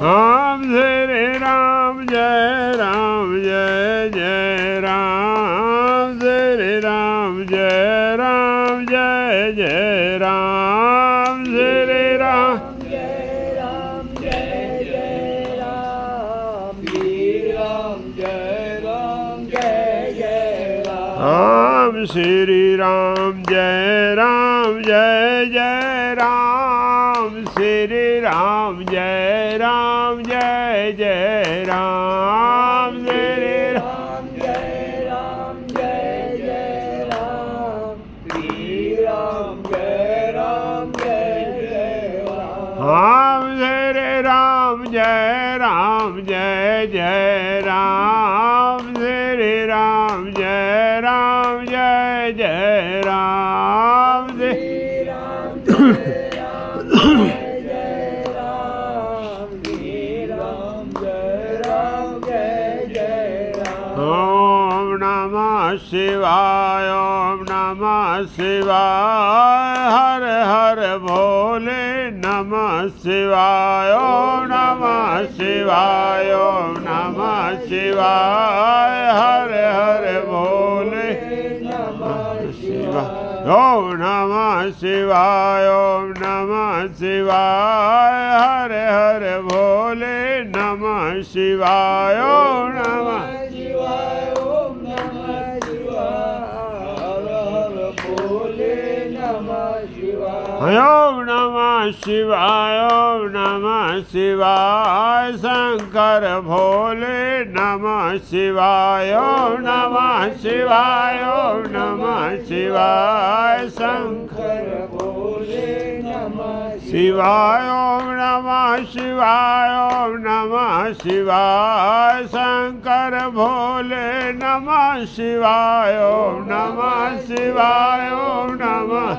राम श्री राम जय जय राम श्री राम जय जय राम श्री राम जय राम जय राम श्री राम जय जय राम श्री राम जय जय राम श्री राम जय जय राम श्री राम जय जय राम श्री राम जय जय राम श्री राम जय जय राम श्री राम जय जय राम श्री राम जय जय राम ओम नमः शिवाय ओम नमः शिवाय हर हर भोले नमः शिवाय ओम नमः शिवाय ओम नमः शिवाय हर हर भोले नमः शिवाय ओम नमः शिवाय ओम नमः शिवाय हर हर भोले नमः शिवाय ओम नमः शिवाय ओम नमः शिवाय हर हर भोले नमः शिवाय ओम नमः शिवाय ओम नमः शिवाय शंकर भोले नमः शिवाय ओम नमः शिवाय ओम नमः शिवाय शंकर भोले नमः शिवाय ओम नमः शिवाय ओम नमः शिवाय शंकर भोले नमः शिवाय ओम नमः शिवाय ओम नमः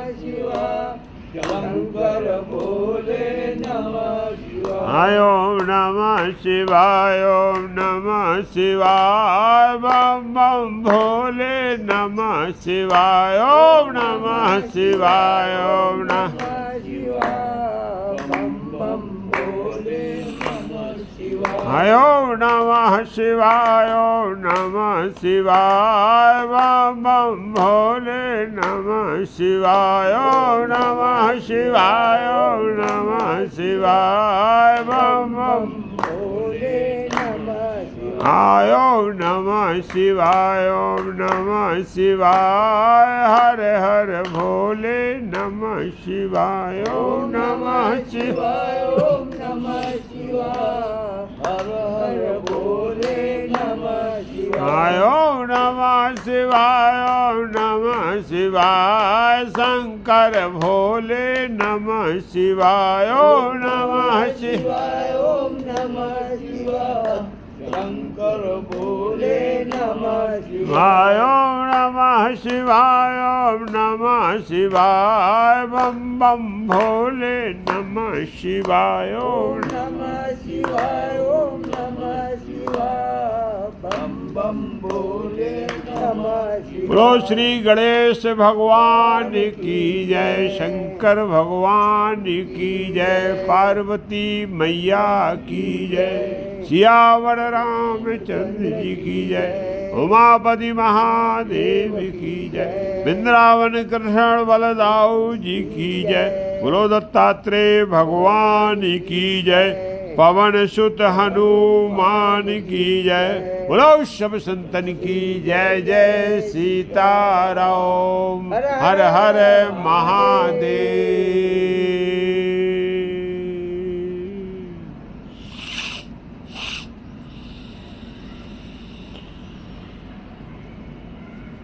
शंकर भोले नमः शिवाय ओम नमः शिवाय ओम नमः शिवाय बम बम भोले नमः शिवाय ओम नमः शिवाय ओम नमः शिवाय बम बम भोले नमः शिवाय ओम नमः शिवाय ओम नमः शिवाय बम बम भोले नमः शिवाय ओम नमः शिवाय ओम नमः शिवाय बम बम भोले नमः शिवाय ओम नमः शिवाय ओम नमः शिवाय हर हर भोले नमः शिवाय ओम नमः शिवाय ओम नमः शिवाय हर हर भोले नमः शिवाय ओम नमः शिवाय ओम नमः शिवाय शंकर भोले नमः शिवाय ओम नमः शिवाय ओम नमः शिवाय शंकर भोले नमः शिवाय ओम नमः शिवाय ओम नमः शिवाय बम बम भोले नमः शिवाय ओम नमः शिवाय ओम नमः शिवाय बम बम भोले नमः शिवाय। बोलो श्री गणेश भगवान की जय, शंकर भगवान की जय, पार्वती मैया की जय, सियावर रामचंद्र जी की जय, उमापति महादेव की जय, वृंदावन कृष्ण बलदाऊ जी की जय, बोलो दत्तात्रेय भगवान की जय, पवन सुत हनुमान की जय, बोलो सब संतन की जय जय सीताराम। हर हर महादेव।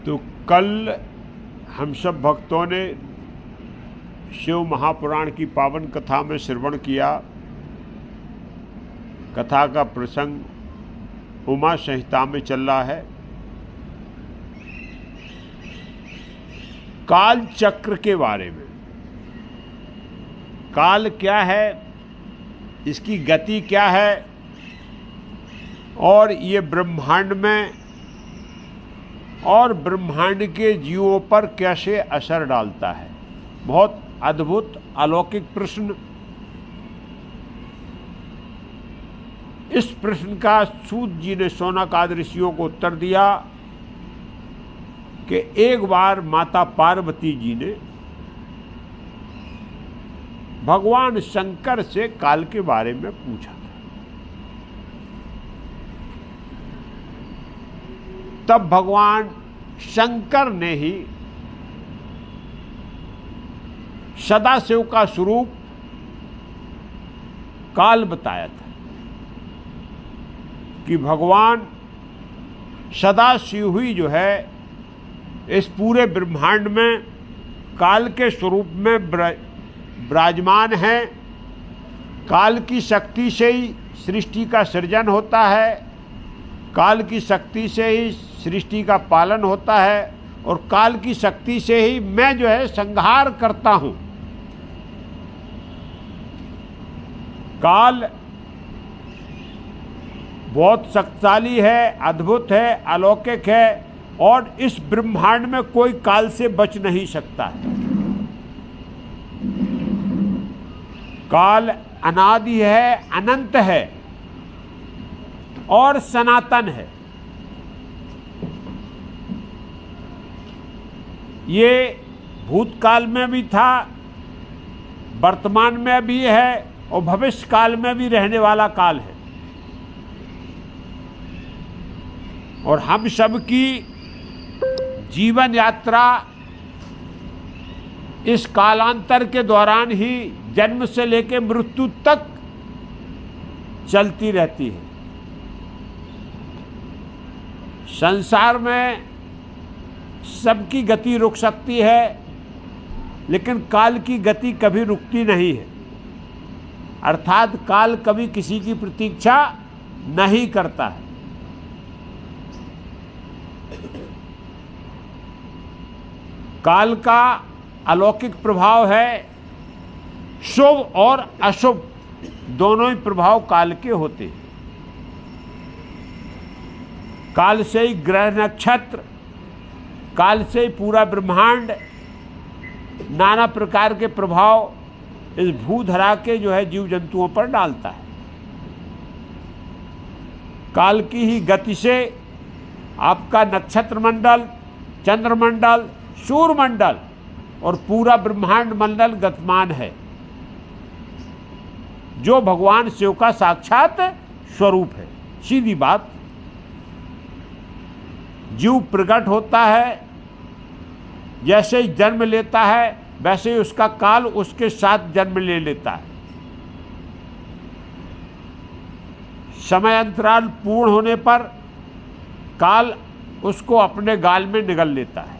तो कल हम सब भक्तों ने शिव महापुराण की पावन कथा में श्रवण किया। कथा का प्रसंग उमा संहिता में चल रहा है। काल चक्र के बारे में, काल क्या है, इसकी गति क्या है और ये ब्रह्मांड में और ब्रह्मांड के जीवों पर कैसे असर डालता है। बहुत अद्भुत अलौकिक प्रश्न। इस प्रश्न का सूत जी ने शौनकादि ऋषियों को उत्तर दिया कि एक बार माता पार्वती जी ने भगवान शंकर से काल के बारे में पूछा था। तब भगवान शंकर ने ही सदाशिव का स्वरूप काल बताया था कि भगवान सदाशिव ही जो है इस पूरे ब्रह्मांड में काल के स्वरूप में विराजमान है। काल की शक्ति से ही सृष्टि का सृजन होता है, काल की शक्ति से ही सृष्टि का पालन होता है और काल की शक्ति से ही मैं जो है संहार करता हूँ। काल बहुत शक्तिशाली है, अद्भुत है, अलौकिक है और इस ब्रह्मांड में कोई काल से बच नहीं सकता है। काल अनादि है, अनंत है और सनातन है। ये भूतकाल में भी था, वर्तमान में भी है और भविष्य काल में भी रहने वाला काल है। और हम सब की जीवन यात्रा इस कालांतर के दौरान ही जन्म से लेकर मृत्यु तक चलती रहती है। संसार में सबकी गति रुक सकती है, लेकिन काल की गति कभी रुकती नहीं है। अर्थात काल कभी किसी की प्रतीक्षा नहीं करता है। काल का अलौकिक प्रभाव है, शुभ और अशुभ दोनों ही प्रभाव काल के होते हैं। काल से ही ग्रह नक्षत्र, काल से ही पूरा ब्रह्मांड नाना प्रकार के प्रभाव इस भूधरा के जो है जीव जंतुओं पर डालता है। काल की ही गति से आपका नक्षत्र मंडल, चंद्रमंडल, सूर्यमंडल और पूरा ब्रह्मांड मंडल गतिमान है, जो भगवान शिव का साक्षात स्वरूप है। सीधी बात, जीव प्रकट होता है, जैसे ही जन्म लेता है वैसे ही उसका काल उसके साथ जन्म ले लेता है। समय अंतराल पूर्ण होने पर काल उसको अपने गाल में निगल लेता है।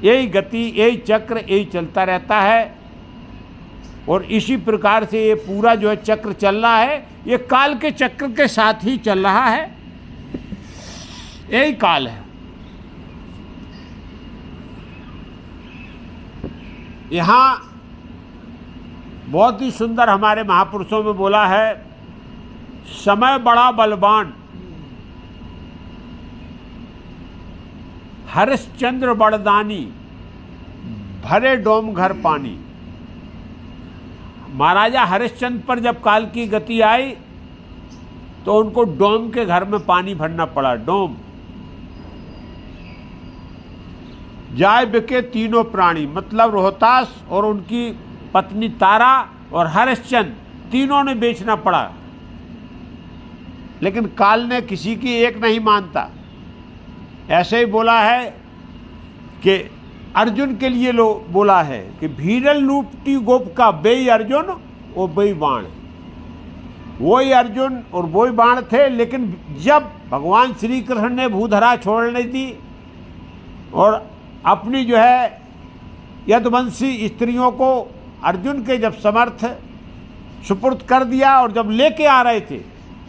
यही गति, यही चक्र, यही चलता रहता है और इसी प्रकार से ये पूरा जो है चक्र चल रहा है, ये काल के चक्र के साथ ही चल रहा है। यही काल है। यहाँ बहुत ही सुंदर हमारे महापुरुषों में बोला है, समय बड़ा बलवान, हरिश्चंद्र बड़दानी, भरे डोम घर पानी। महाराजा हरिश्चंद्र पर जब काल की गति आई तो उनको डोम के घर में पानी भरना पड़ा। डोम जाय बिके तीनों प्राणी, मतलब रोहतास और उनकी पत्नी तारा और हरिश्चंद्र तीनों ने बेचना पड़ा। लेकिन काल ने किसी की एक नहीं मानता। ऐसे ही बोला है कि अर्जुन के लिए बोला है कि भीरल लूटती गोप का बेई अर्जुन और बेई बाण। वही अर्जुन और वही बाण थे, लेकिन जब भगवान श्री कृष्ण ने भूधरा छोड़ने दी और अपनी जो है यदुवंशी स्त्रियों को अर्जुन के जब समर्थ सुपुर्द कर दिया और जब लेके आ रहे थे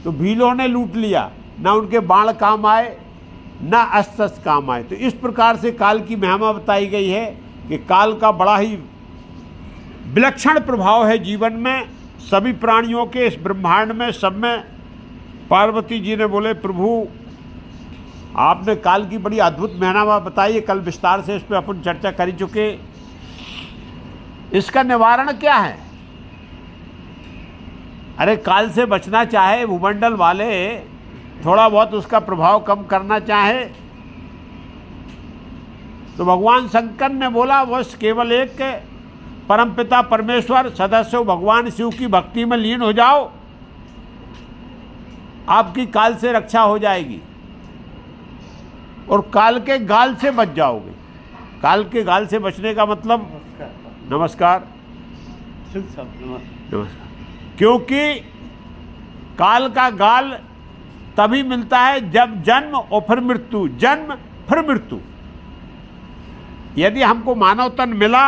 तो भीलों ने लूट लिया। ना उनके बाण काम आए, ना अस्त्र काम आए। तो इस प्रकार से काल की महिमा बताई गई है कि काल का बड़ा ही विलक्षण प्रभाव है जीवन में, सभी प्राणियों के, इस ब्रह्मांड में, सब में। पार्वती जी ने बोले, प्रभु आपने काल की बड़ी अद्भुत महिमा बताई है, कल विस्तार से इस पर अपन चर्चा कर चुके। इसका निवारण क्या है? अरे काल से बचना चाहे भूमंडल वाले, थोड़ा बहुत उसका प्रभाव कम करना चाहे, तो भगवान शंकर ने बोला बस केवल एक परमपिता परमेश्वर सदस्य भगवान शिव की भक्ति में लीन हो जाओ, आपकी काल से रक्षा हो जाएगी और काल के गाल से बच जाओगे। काल के गाल से बचने का मतलब नमस्कार, क्योंकि काल का गाल तभी मिलता है जब जन्म और फिर मृत्यु, जन्म फिर मृत्यु। यदि हमको मानव तन मिला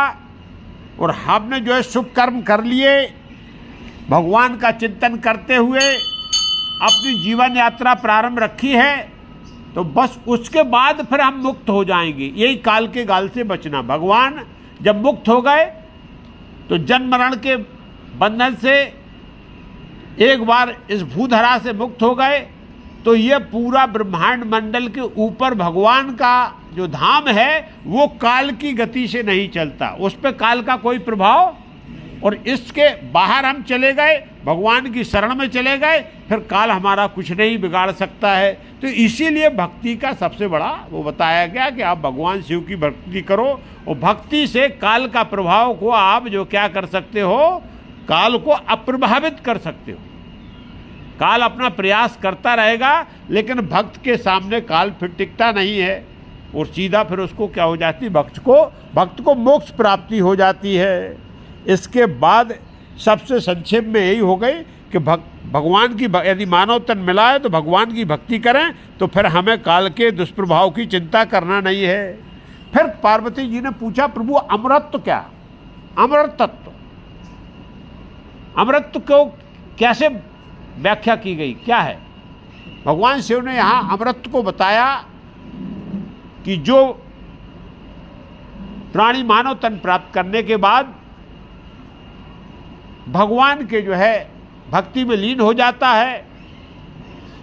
और हमने जो है शुभ कर्म कर लिए, भगवान का चिंतन करते हुए अपनी जीवन यात्रा प्रारंभ रखी है, तो बस उसके बाद फिर हम मुक्त हो जाएंगे। यही काल के गाल से बचना। भगवान जब मुक्त हो गए तो जन्म मरण के बंधन से एक बार इस भूधरा से मुक्त हो गए, तो ये पूरा ब्रह्मांड मंडल के ऊपर भगवान का जो धाम है वो काल की गति से नहीं चलता, उस पर काल का कोई प्रभाव, और इसके बाहर हम चले गए, भगवान की शरण में चले गए, फिर काल हमारा कुछ नहीं बिगाड़ सकता है। तो इसीलिए भक्ति का सबसे बड़ा वो बताया गया कि आप भगवान शिव की भक्ति करो और भक्ति से काल का प्रभाव को आप जो क्या कर सकते हो, काल को अप्रभावित कर सकते हो। काल अपना प्रयास करता रहेगा, लेकिन भक्त के सामने काल फिर टिकता नहीं है और सीधा फिर उसको क्या हो जाती है, भक्त को मोक्ष प्राप्ति हो जाती है। इसके बाद सबसे संक्षेप में यही हो गई कि भगवान की यदि मानव तन मिला है तो भगवान की भक्ति करें, तो फिर हमें काल के दुष्प्रभाव की चिंता करना नहीं है। फिर पार्वती जी ने पूछा प्रभु अमृत क्या, अमृत तत्व, अमृत को कैसे व्याख्या की गई, क्या है? भगवान शिव ने यहाँ अमृत को बताया कि जो प्राणी मानव तन प्राप्त करने के बाद भगवान के जो है भक्ति में लीन हो जाता है,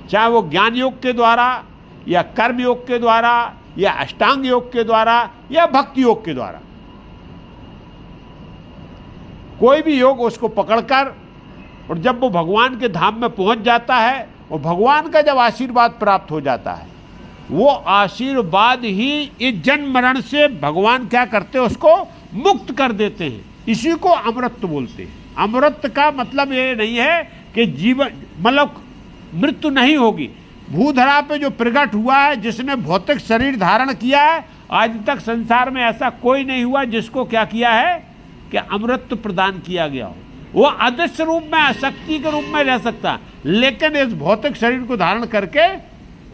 चाहे वो ज्ञान योग के द्वारा या कर्म योग के द्वारा या अष्टांग योग के द्वारा या भक्ति योग के द्वारा, कोई भी योग उसको पकड़कर, और जब वो भगवान के धाम में पहुंच जाता है और भगवान का जब आशीर्वाद प्राप्त हो जाता है, वो आशीर्वाद ही इस जन्म मरण से भगवान क्या करते हैं, उसको मुक्त कर देते हैं। इसी को अमृत बोलते हैं। अमृत का मतलब ये नहीं है कि जीवन मतलब मृत्यु नहीं होगी। भूधरा पे जो प्रकट हुआ है, जिसने भौतिक शरीर धारण किया है, आज तक संसार में ऐसा कोई नहीं हुआ जिसको क्या किया है कि अमृत प्रदान किया गया हो। वो अदृश्य रूप में, शक्ति के रूप में रह सकता, लेकिन इस भौतिक शरीर को धारण करके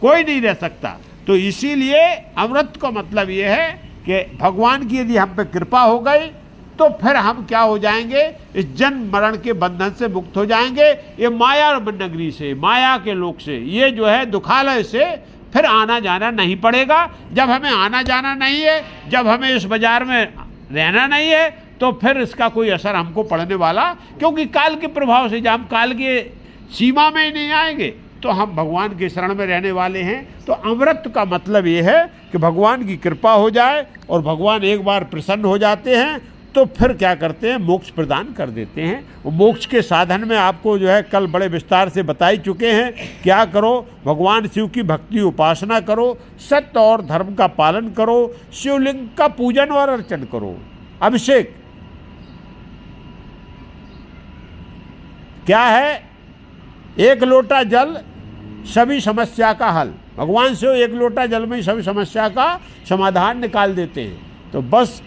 कोई नहीं रह सकता। तो इसीलिए अमृत का मतलब ये है कि भगवान की यदि हम पे कृपा हो गई तो फिर हम क्या हो जाएंगे, इस जन्म मरण के बंधन से मुक्त हो जाएंगे। ये माया नगरी से, माया के लोक से, ये जो है दुखालय से फिर आना जाना नहीं पड़ेगा। जब हमें आना जाना नहीं है, जब हमें इस बाजार में रहना नहीं है, तो फिर इसका कोई असर हमको पड़ने वाला, क्योंकि काल के प्रभाव से जब हम काल के सीमा में ही नहीं आएंगे तो हम भगवान के शरण में रहने वाले हैं। तो अमृत का मतलब ये है कि भगवान की कृपा हो जाए और भगवान एक बार प्रसन्न हो जाते हैं तो फिर क्या करते हैं, मोक्ष प्रदान कर देते हैं। और मोक्ष के साधन में आपको जो है कल बड़े विस्तार से बता ही चुके हैं। क्या करो, भगवान शिव की भक्ति उपासना करो, सत्य और धर्म का पालन करो, शिवलिंग का पूजन और अर्चन करो, अभिषेक। क्या है, एक लोटा जल सभी समस्या का हल। भगवान शिव एक लोटा जल में ही सभी समस्या का समाधान निकाल देते हैं। तो बस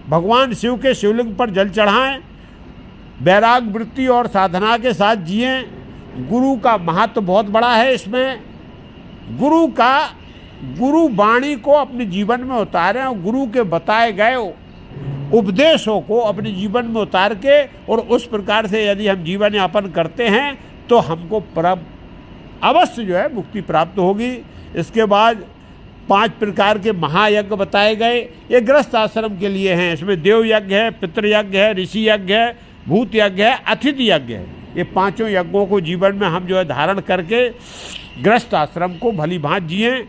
भगवान शिव के शिवलिंग पर जल चढ़ाएं, वैराग वृत्ति और साधना के साथ जिएं। गुरु का महत्व बहुत बड़ा है इसमें। गुरु वाणी को अपने जीवन में उतारें और गुरु के बताए गए उपदेशों को अपने जीवन में उतार के, और उस प्रकार से यदि हम जीवन यापन करते हैं तो हमको अवश्य जो है मुक्ति प्राप्त होगी। इसके बाद 5 प्रकार के महायज्ञ बताए गए। ये गृहस्थ आश्रम के लिए हैं। इसमें देव यज्ञ है, पितृयज्ञ है, ऋषि यज्ञ है, भूत यज्ञ है, अतिथि यज्ञ है। ये 5 यज्ञों को जीवन में हम जो है धारण करके गृहस्थ आश्रम को भली भांत जिएं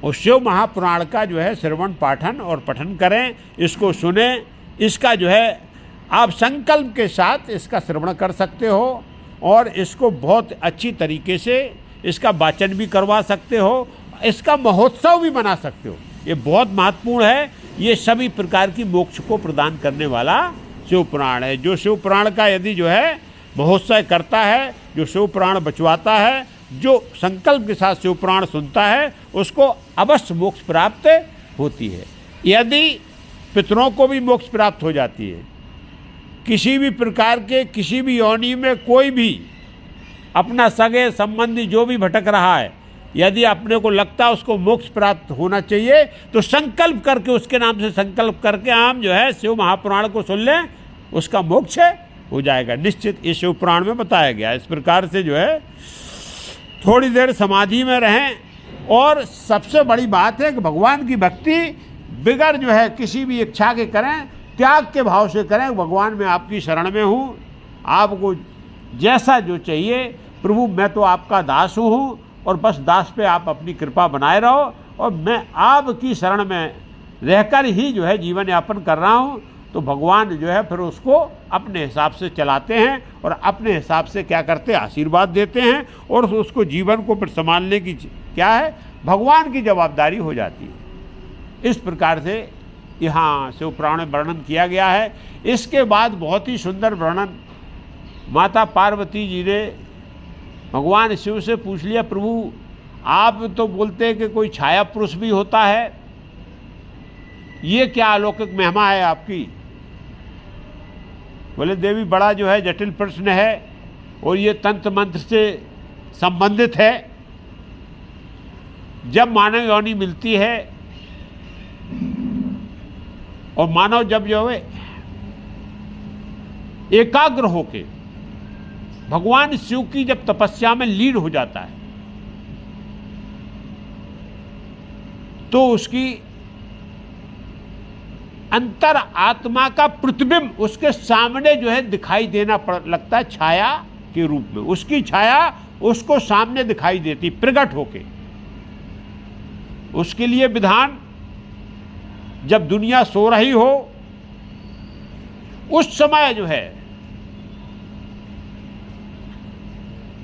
और शिव महापुराण का जो है श्रवण पाठन और पठन करें, इसको सुने, इसका जो है आप संकल्प के साथ इसका श्रवण कर सकते हो और इसको बहुत अच्छी तरीके से इसका वाचन भी करवा सकते हो, इसका महोत्सव भी बना सकते हो। ये बहुत महत्वपूर्ण है। ये सभी प्रकार की मोक्ष को प्रदान करने वाला शिव पुराण है। जो शिव पुराण का यदि जो है महोत्सव करता है, जो शिव पुराण बचवाता है, जो संकल्प के साथ शिव पुराण सुनता है, उसको अवश्य मोक्ष प्राप्त होती है। यदि पितरों को भी मोक्ष प्राप्त हो जाती है। किसी भी प्रकार के किसी भी योनि में कोई भी अपना सगे संबंधी जो भी भटक रहा है, यदि अपने को लगता है उसको मोक्ष प्राप्त होना चाहिए, तो संकल्प करके, उसके नाम से संकल्प करके हम जो है शिव महापुराण को सुन लें, उसका मोक्ष हो जाएगा निश्चित। इस शिव पुराण में बताया गया। इस प्रकार से जो है थोड़ी देर समाधि में रहें। और सबसे बड़ी बात है कि भगवान की भक्ति बिगर जो है किसी भी इच्छा के करें, त्याग के भाव से करें। भगवान मैं आपकी शरण में हूँ, आपको जैसा जो चाहिए प्रभु, मैं तो आपका दास हूँ और बस दास पे आप अपनी कृपा बनाए रहो और मैं आपकी शरण में रहकर ही जो है जीवन यापन कर रहा हूँ। तो भगवान जो है फिर उसको अपने हिसाब से चलाते हैं और अपने हिसाब से क्या करते हैं, आशीर्वाद देते हैं और उसको जीवन को फिर संभालने की क्या है, भगवान की जवाबदारी हो जाती है। इस प्रकार से यहाँ शिव पुराण में वर्णन किया गया है। इसके बाद बहुत ही सुंदर वर्णन माता पार्वती जी ने भगवान शिव से पूछ लिया, प्रभु आप तो बोलते हैं कि कोई छाया पुरुष भी होता है, ये क्या अलौकिक महिमा है आपकी? बोले देवी बड़ा जो है जटिल प्रश्न है और ये तंत्र मंत्र से संबंधित है। जब मानव योनि मिलती है और मानव जब जो है एकाग्र होके भगवान शिव की जब तपस्या में लीन हो जाता है, तो उसकी अंतर आत्मा का प्रतिबिंब उसके सामने जो है दिखाई देना लगता है छाया के रूप में। उसकी छाया उसको सामने दिखाई देती प्रकट होके। उसके लिए विधान, जब दुनिया सो रही हो उस समय जो है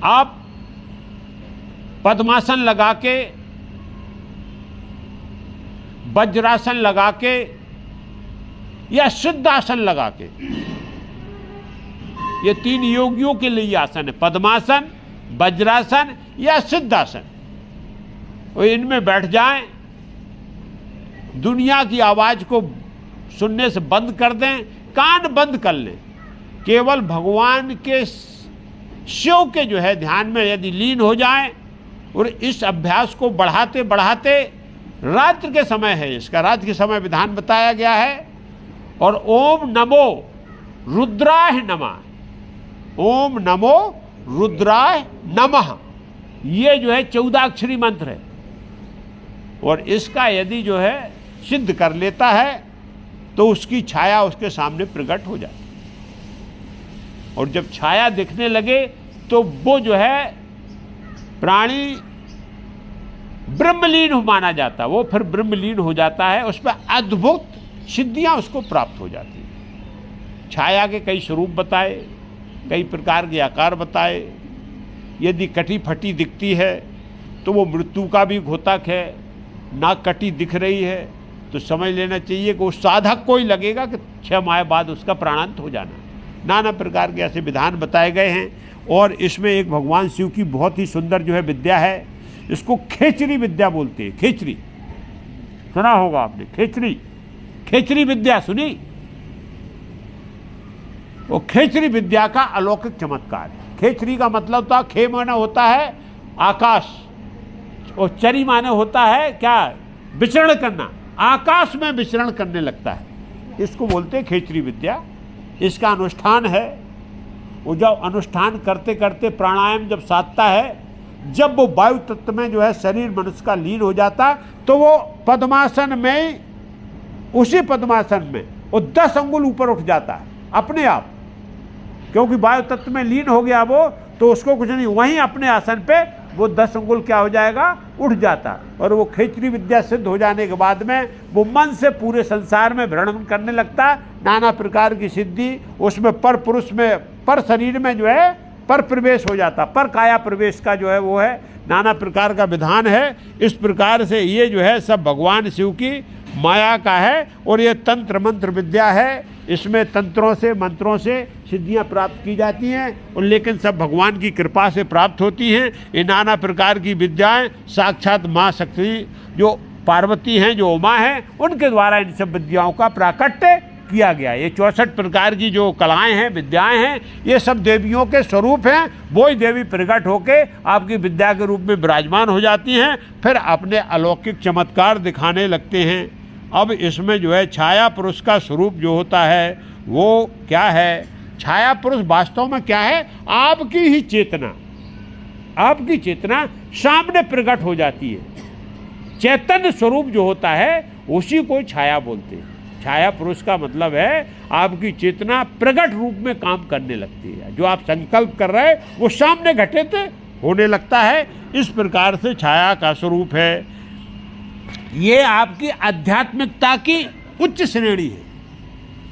आप पद्मासन लगा के, वज्रासन लगा के या सिद्धासन लगा के, ये तीन योगियों के लिए आसन है, पद्मासन, वज्रासन या सिद्धासन। और इनमें बैठ जाएं, दुनिया की आवाज को सुनने से बंद कर दें, कान बंद कर लें, केवल भगवान के शिव के जो है ध्यान में यदि लीन हो जाएं और इस अभ्यास को बढ़ाते बढ़ाते, रात्रि के समय है इसका, रात्रि के समय विधान बताया गया है। और ओम नमो रुद्राय नमः, ओम नमो रुद्राय नमः, ये जो है 14 अक्षरी मंत्र है। और इसका यदि जो है सिद्ध कर लेता है तो उसकी छाया उसके सामने प्रकट हो जाती है। और जब छाया दिखने लगे तो वो जो है प्राणी ब्रह्मलीन माना जाता है, वो फिर ब्रह्मलीन हो जाता है, उस पर अद्भुत सिद्धियां उसको प्राप्त हो जाती है। छाया के कई स्वरूप बताए, कई प्रकार के आकार बताए। यदि कटी फटी दिखती है तो वो मृत्यु का भी घोतक है। ना कटी दिख रही है तो समझ लेना चाहिए कि उस साधक को ही लगेगा कि 6 माह बाद उसका प्राणांत हो जाना। नाना प्रकार के ऐसे विधान बताए गए हैं। और इसमें एक भगवान शिव की बहुत ही सुंदर जो है विद्या है, इसको खेचरी विद्या बोलते हैं। खेचरी सुना होगा आपने, खेचरी, खेचरी विद्या सुनी? वो खेचरी विद्या का अलौकिक चमत्कार है। खेचरी का मतलब था, खे माने होता है आकाश और चरी माने होता है क्या, विचरण करना, आकाश में विचरण करने लगता है, इसको बोलते हैं खेचरी विद्या। इसका अनुष्ठान है, वो जब अनुष्ठान करते करते प्राणायाम जब साधता है, जब वो वायु तत्व में जो है शरीर मनुष्य का लीन हो जाता, तो वो पद्मासन में, उसी पद्मासन में वो 10 अंगुल ऊपर उठ जाता है अपने आप, क्योंकि वायु तत्व में लीन हो गया वो, तो उसको कुछ नहीं, वहीं अपने आसन पे वो 10 अंगुल क्या हो जाएगा, उठ जाता। और वो खेचरी विद्या सिद्ध हो जाने के बाद में वो मन से पूरे संसार में भ्रमण करने लगता, नाना प्रकार की सिद्धि उसमें पर पुरुष में, पर शरीर में जो है पर प्रवेश हो जाता, पर काया प्रवेश का जो है वो है नाना प्रकार का विधान है। इस प्रकार से ये जो है सब भगवान शिव की माया का है। और ये तंत्र मंत्र विद्या है, इसमें तंत्रों से मंत्रों से सिद्धियां प्राप्त की जाती हैं, और लेकिन सब भगवान की कृपा से प्राप्त होती हैं। ये नाना प्रकार की विद्याएं साक्षात माँ शक्ति जो पार्वती हैं, जो उमा हैं, उनके द्वारा इन सब विद्याओं का प्राकट्य किया गया। ये 64 प्रकार की जो कलाएं हैं, विद्याएं हैं, ये सब देवियों के स्वरूप हैं। वो ही देवी प्रकट होके आपकी विद्या के रूप में विराजमान हो जाती हैं, फिर अपने अलौकिक चमत्कार दिखाने लगते हैं। अब इसमें जो है छाया पुरुष का स्वरूप जो होता है वो क्या है? छाया पुरुष वास्तव में क्या है? आपकी ही चेतना, आपकी चेतना सामने प्रकट हो जाती है। चैतन्य स्वरूप जो होता है उसी को छाया बोलते हैं। छाया पुरुष का मतलब है आपकी चेतना प्रकट रूप में काम करने लगती है, जो आप संकल्प कर रहे हैं वो सामने घटित होने लगता है। इस प्रकार से छाया का स्वरूप है। ये आपकी आध्यात्मिकता की उच्च श्रेणी है।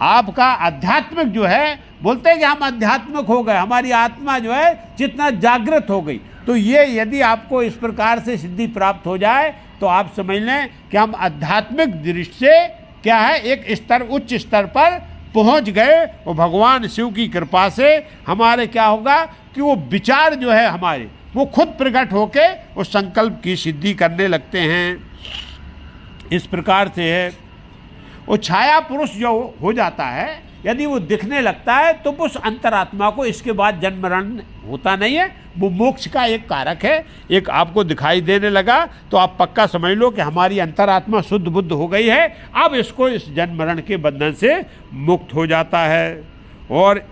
आपका आध्यात्मिक जो है, बोलते हैं कि हम आध्यात्मिक हो गए, हमारी आत्मा जो है जितना जागृत हो गई। तो ये यदि आपको इस प्रकार से सिद्धि प्राप्त हो जाए तो आप समझ लें कि हम आध्यात्मिक दृष्टि से क्या है, एक स्तर, उच्च स्तर पर पहुंच गए। और भगवान शिव की कृपा से हमारे क्या होगा कि वो विचार जो है हमारे, वो खुद प्रकट होके उस संकल्प की सिद्धि करने लगते हैं। इस प्रकार से है। वो छाया पुरुष जो हो जाता है, यदि वो दिखने लगता है तो उस अंतरात्मा को इसके बाद जन्म मरण होता नहीं है, वो मोक्ष का एक कारक है। एक आपको दिखाई देने लगा तो आप पक्का समझ लो कि हमारी अंतरात्मा शुद्ध बुद्ध हो गई है, अब इसको इस जन्म मरण के बंधन से मुक्त हो जाता है। और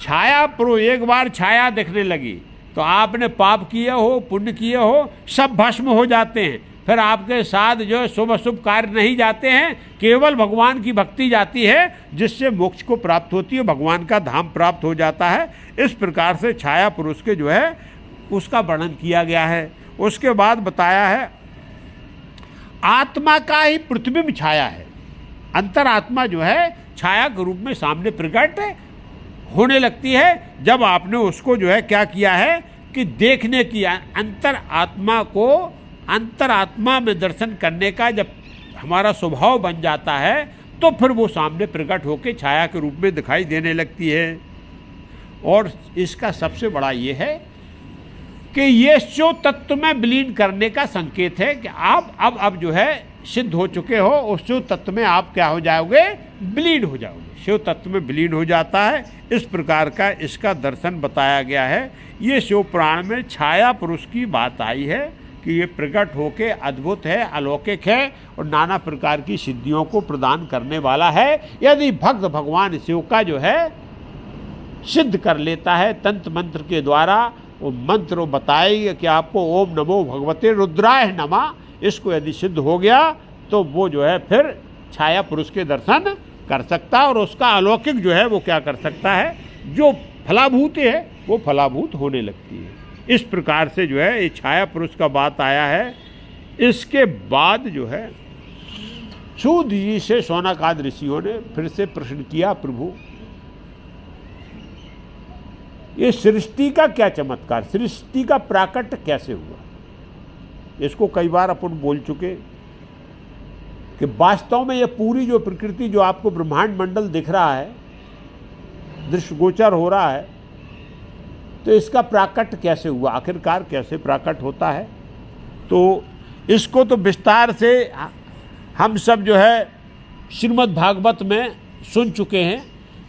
छाया पुरुष, एक बार छाया दिखने लगी तो आपने पाप किए हो, पुण्य किए हो, सब भस्म हो जाते हैं। फिर आपके साथ जो है शुभ अशुभ कार्य नहीं जाते हैं, केवल भगवान की भक्ति जाती है, जिससे मोक्ष को प्राप्त होती है, भगवान का धाम प्राप्त हो जाता है। इस प्रकार से छाया पुरुष के जो है उसका वर्णन किया गया है। उसके बाद बताया है आत्मा का ही प्रतिबिंब छाया है। अंतरात्मा जो है छाया के रूप में सामने प्रकट होने लगती है, जब आपने उसको जो है क्या किया है कि देखने की, अंतरात्मा में दर्शन करने का जब हमारा स्वभाव बन जाता है तो फिर वो सामने प्रकट होकर छाया के रूप में दिखाई देने लगती है। और इसका सबसे बड़ा ये है कि ये शिव तत्व में विलीन करने का संकेत है कि आप अब जो है सिद्ध हो चुके हो, उस शिव तत्व में आप क्या हो जाओगे, विलीन हो जाओगे, शिव तत्व में विलीन हो जाता है। इस प्रकार का इसका दर्शन बताया गया है। ये शिव पुराण में छाया पुरुष की बात आई है कि ये प्रकट होके अद्भुत है, अलौकिक है और नाना प्रकार की सिद्धियों को प्रदान करने वाला है। यदि भक्त भगवान शिव का जो है सिद्ध कर लेता है तंत्र मंत्र के द्वारा, वो मंत्र बताएगा कि आपको ओम नमो भगवते रुद्राय नमः, इसको यदि सिद्ध हो गया तो वो जो है फिर छाया पुरुष के दर्शन कर सकता है और उसका अलौकिक जो है वो क्या कर सकता है, जो फलाभूत है वो फलाभूत होने लगती है। इस प्रकार से जो है ये छाया पुरुष का बात आया है। इसके बाद जो है सूद जी से शौनकाद ऋषियों ने फिर से प्रश्न किया, प्रभु ये सृष्टि का क्या चमत्कार, सृष्टि का प्राकट्य कैसे हुआ? इसको कई बार अपन बोल चुके कि वास्तव में ये पूरी जो प्रकृति जो आपको ब्रह्मांड मंडल दिख रहा है, दृष्टिगोचर हो रहा है, तो इसका प्राकट्य कैसे हुआ, आखिरकार कैसे प्राकट होता है? तो इसको तो विस्तार से हम सब जो है श्रीमद् भागवत में सुन चुके हैं।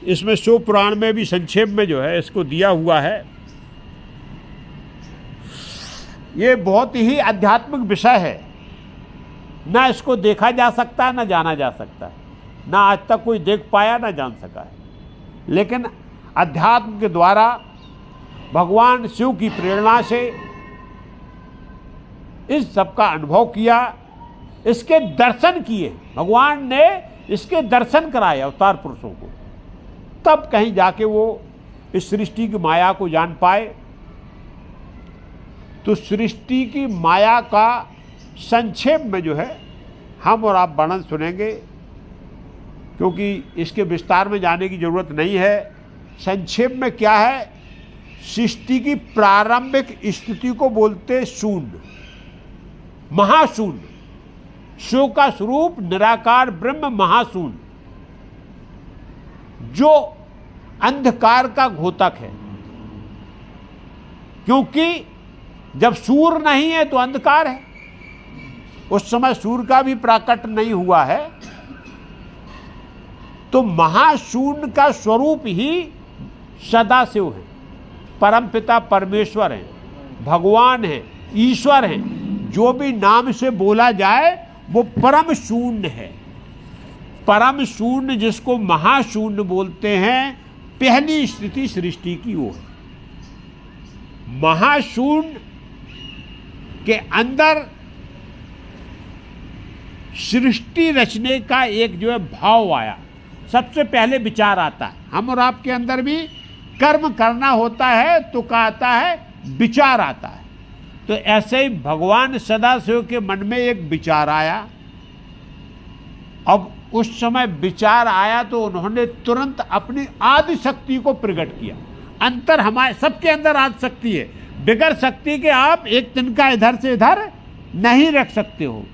इसमें शिव पुराण में भी संक्षेप में जो है इसको दिया हुआ है। ये बहुत ही आध्यात्मिक विषय है, ना इसको देखा जा सकता ना जाना जा सकता, ना आज तक कोई देख पाया ना जान सका है। लेकिन अध्यात्म के द्वारा भगवान शिव की प्रेरणा से इस सब का अनुभव किया, इसके दर्शन किए, भगवान ने इसके दर्शन कराए अवतार पुरुषों को, तब कहीं जाके वो इस सृष्टि की माया को जान पाए। तो सृष्टि की माया का संक्षेप में जो है हम और आप वर्णन सुनेंगे, क्योंकि इसके विस्तार में जाने की जरूरत नहीं है। संक्षेप में क्या है, सृष्टि की प्रारंभिक स्थिति को बोलते शून्य, महाशून्य, शिव का स्वरूप निराकार ब्रह्म महाशून्य, जो अंधकार का घोतक है। क्योंकि जब सूर्य नहीं है तो अंधकार है, उस समय सूर्य का भी प्राकट नहीं हुआ है, तो महाशून्य का स्वरूप ही सदाशिव है, परमपिता परमेश्वर है, भगवान है, ईश्वर है। जो भी नाम से बोला जाए वो परम शून्य है। परम शून्य जिसको महाशून्य बोलते हैं, पहली स्थिति सृष्टि की वो है। महाशून्य के अंदर सृष्टि रचने का एक जो है भाव आया। सबसे पहले विचार आता है, हम और आपके अंदर भी कर्म करना होता है तो क्या आता है, विचार आता है। तो ऐसे ही भगवान सदाशिव के मन में एक विचार आया। अब उस समय विचार आया तो उन्होंने तुरंत अपनी आदि शक्ति को प्रकट किया। अंतर हमारे सबके अंदर आदि शक्ति है, बगैर शक्ति के आप एक तिनका इधर से इधर नहीं रख सकते हो।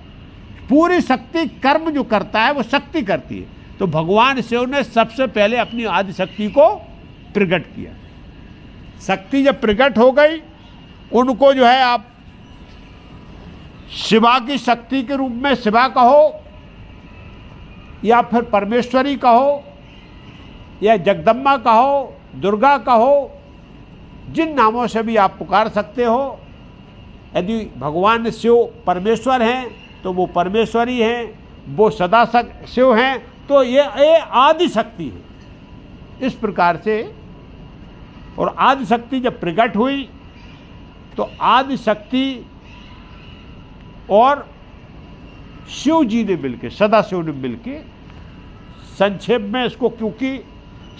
पूरी शक्ति कर्म जो करता है वो शक्ति करती है। तो भगवान शिव ने सबसे पहले अपनी आदि शक्ति को प्रकट किया। शक्ति जब प्रकट हो गई, उनको जो है आप शिवा की शक्ति के रूप में शिवा कहो, या फिर परमेश्वरी कहो, या जगदम्बा कहो, दुर्गा कहो, जिन नामों से भी आप पुकार सकते हो। यदि भगवान शिव परमेश्वर हैं तो वो परमेश्वरी हैं, वो सदा शिव हैं, तो ये आदि शक्ति है। इस प्रकार से, और आदि शक्ति जब प्रकट हुई तो आदि शक्ति और शिव जी ने मिलके, सदाशिव ने मिलके, संक्षेप में इसको, क्योंकि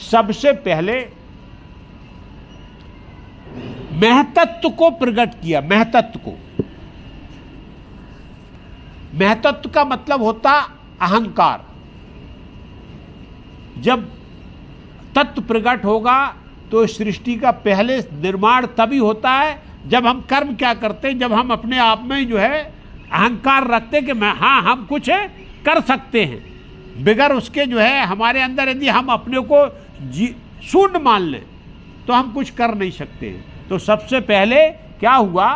सबसे पहले महतत्व को प्रकट किया। महतत्व को, महतत्व का मतलब होता अहंकार। जब तत्व प्रकट होगा तो सृष्टि का पहले निर्माण तभी होता है जब हम कर्म क्या करते हैं, जब हम अपने आप में जो है अहंकार रखते हैं कि मैं, हाँ, हम कुछ कर सकते हैं। बगैर उसके जो है हमारे अंदर यदि हम अपने को शून्य मान लें तो हम कुछ कर नहीं सकते हैं। तो सबसे पहले क्या हुआ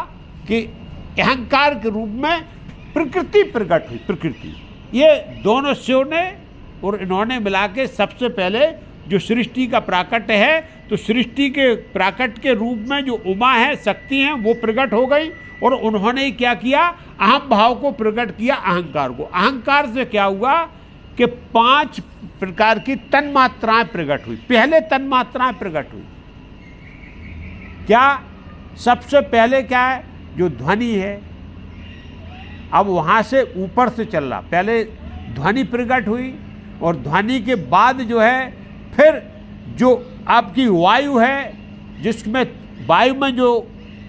कि अहंकार के रूप में प्रकृति प्रकट हुई। प्रकृति, ये दोनों शिव ने और इन्होंने मिला के सबसे पहले जो सृष्टि का प्राकट्य है, तो सृष्टि के प्राकट्य के रूप में जो उमा है, शक्ति है, वो प्रकट हो गई। और उन्होंने क्या किया, अहम भाव को प्रकट किया, अहंकार को। अहंकार से क्या हुआ कि 5 प्रकार की तन्मात्राएं प्रकट हुई। पहले तन्मात्राएं प्रकट हुई क्या, सबसे पहले क्या है, जो ध्वनि है। अब वहां से ऊपर से चल रहा, पहले ध्वनि प्रकट हुई, और ध्वनि के बाद जो है फिर जो आपकी वायु है, जिसमें वायु में जो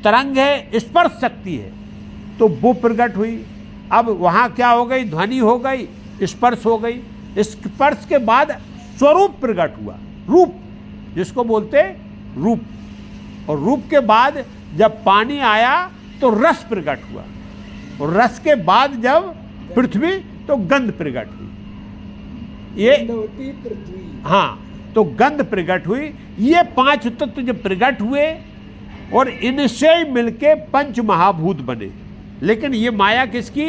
तरंग है, स्पर्श शक्ति है, तो वो प्रकट हुई। अब वहाँ क्या हो गई, ध्वनि हो गई, स्पर्श हो गई। स्पर्श के बाद स्वरूप प्रकट हुआ, रूप, जिसको बोलते रूप। और रूप के बाद जब पानी आया तो रस प्रकट हुआ, और रस के बाद जब पृथ्वी तो गंध प्रकट हुई। ये पृथ्वी, हाँ, तो गंध प्रकट हुई। ये 5 तत्व जब प्रकट हुए और इनसे ही मिलके पंच महाभूत बने। लेकिन ये माया किसकी,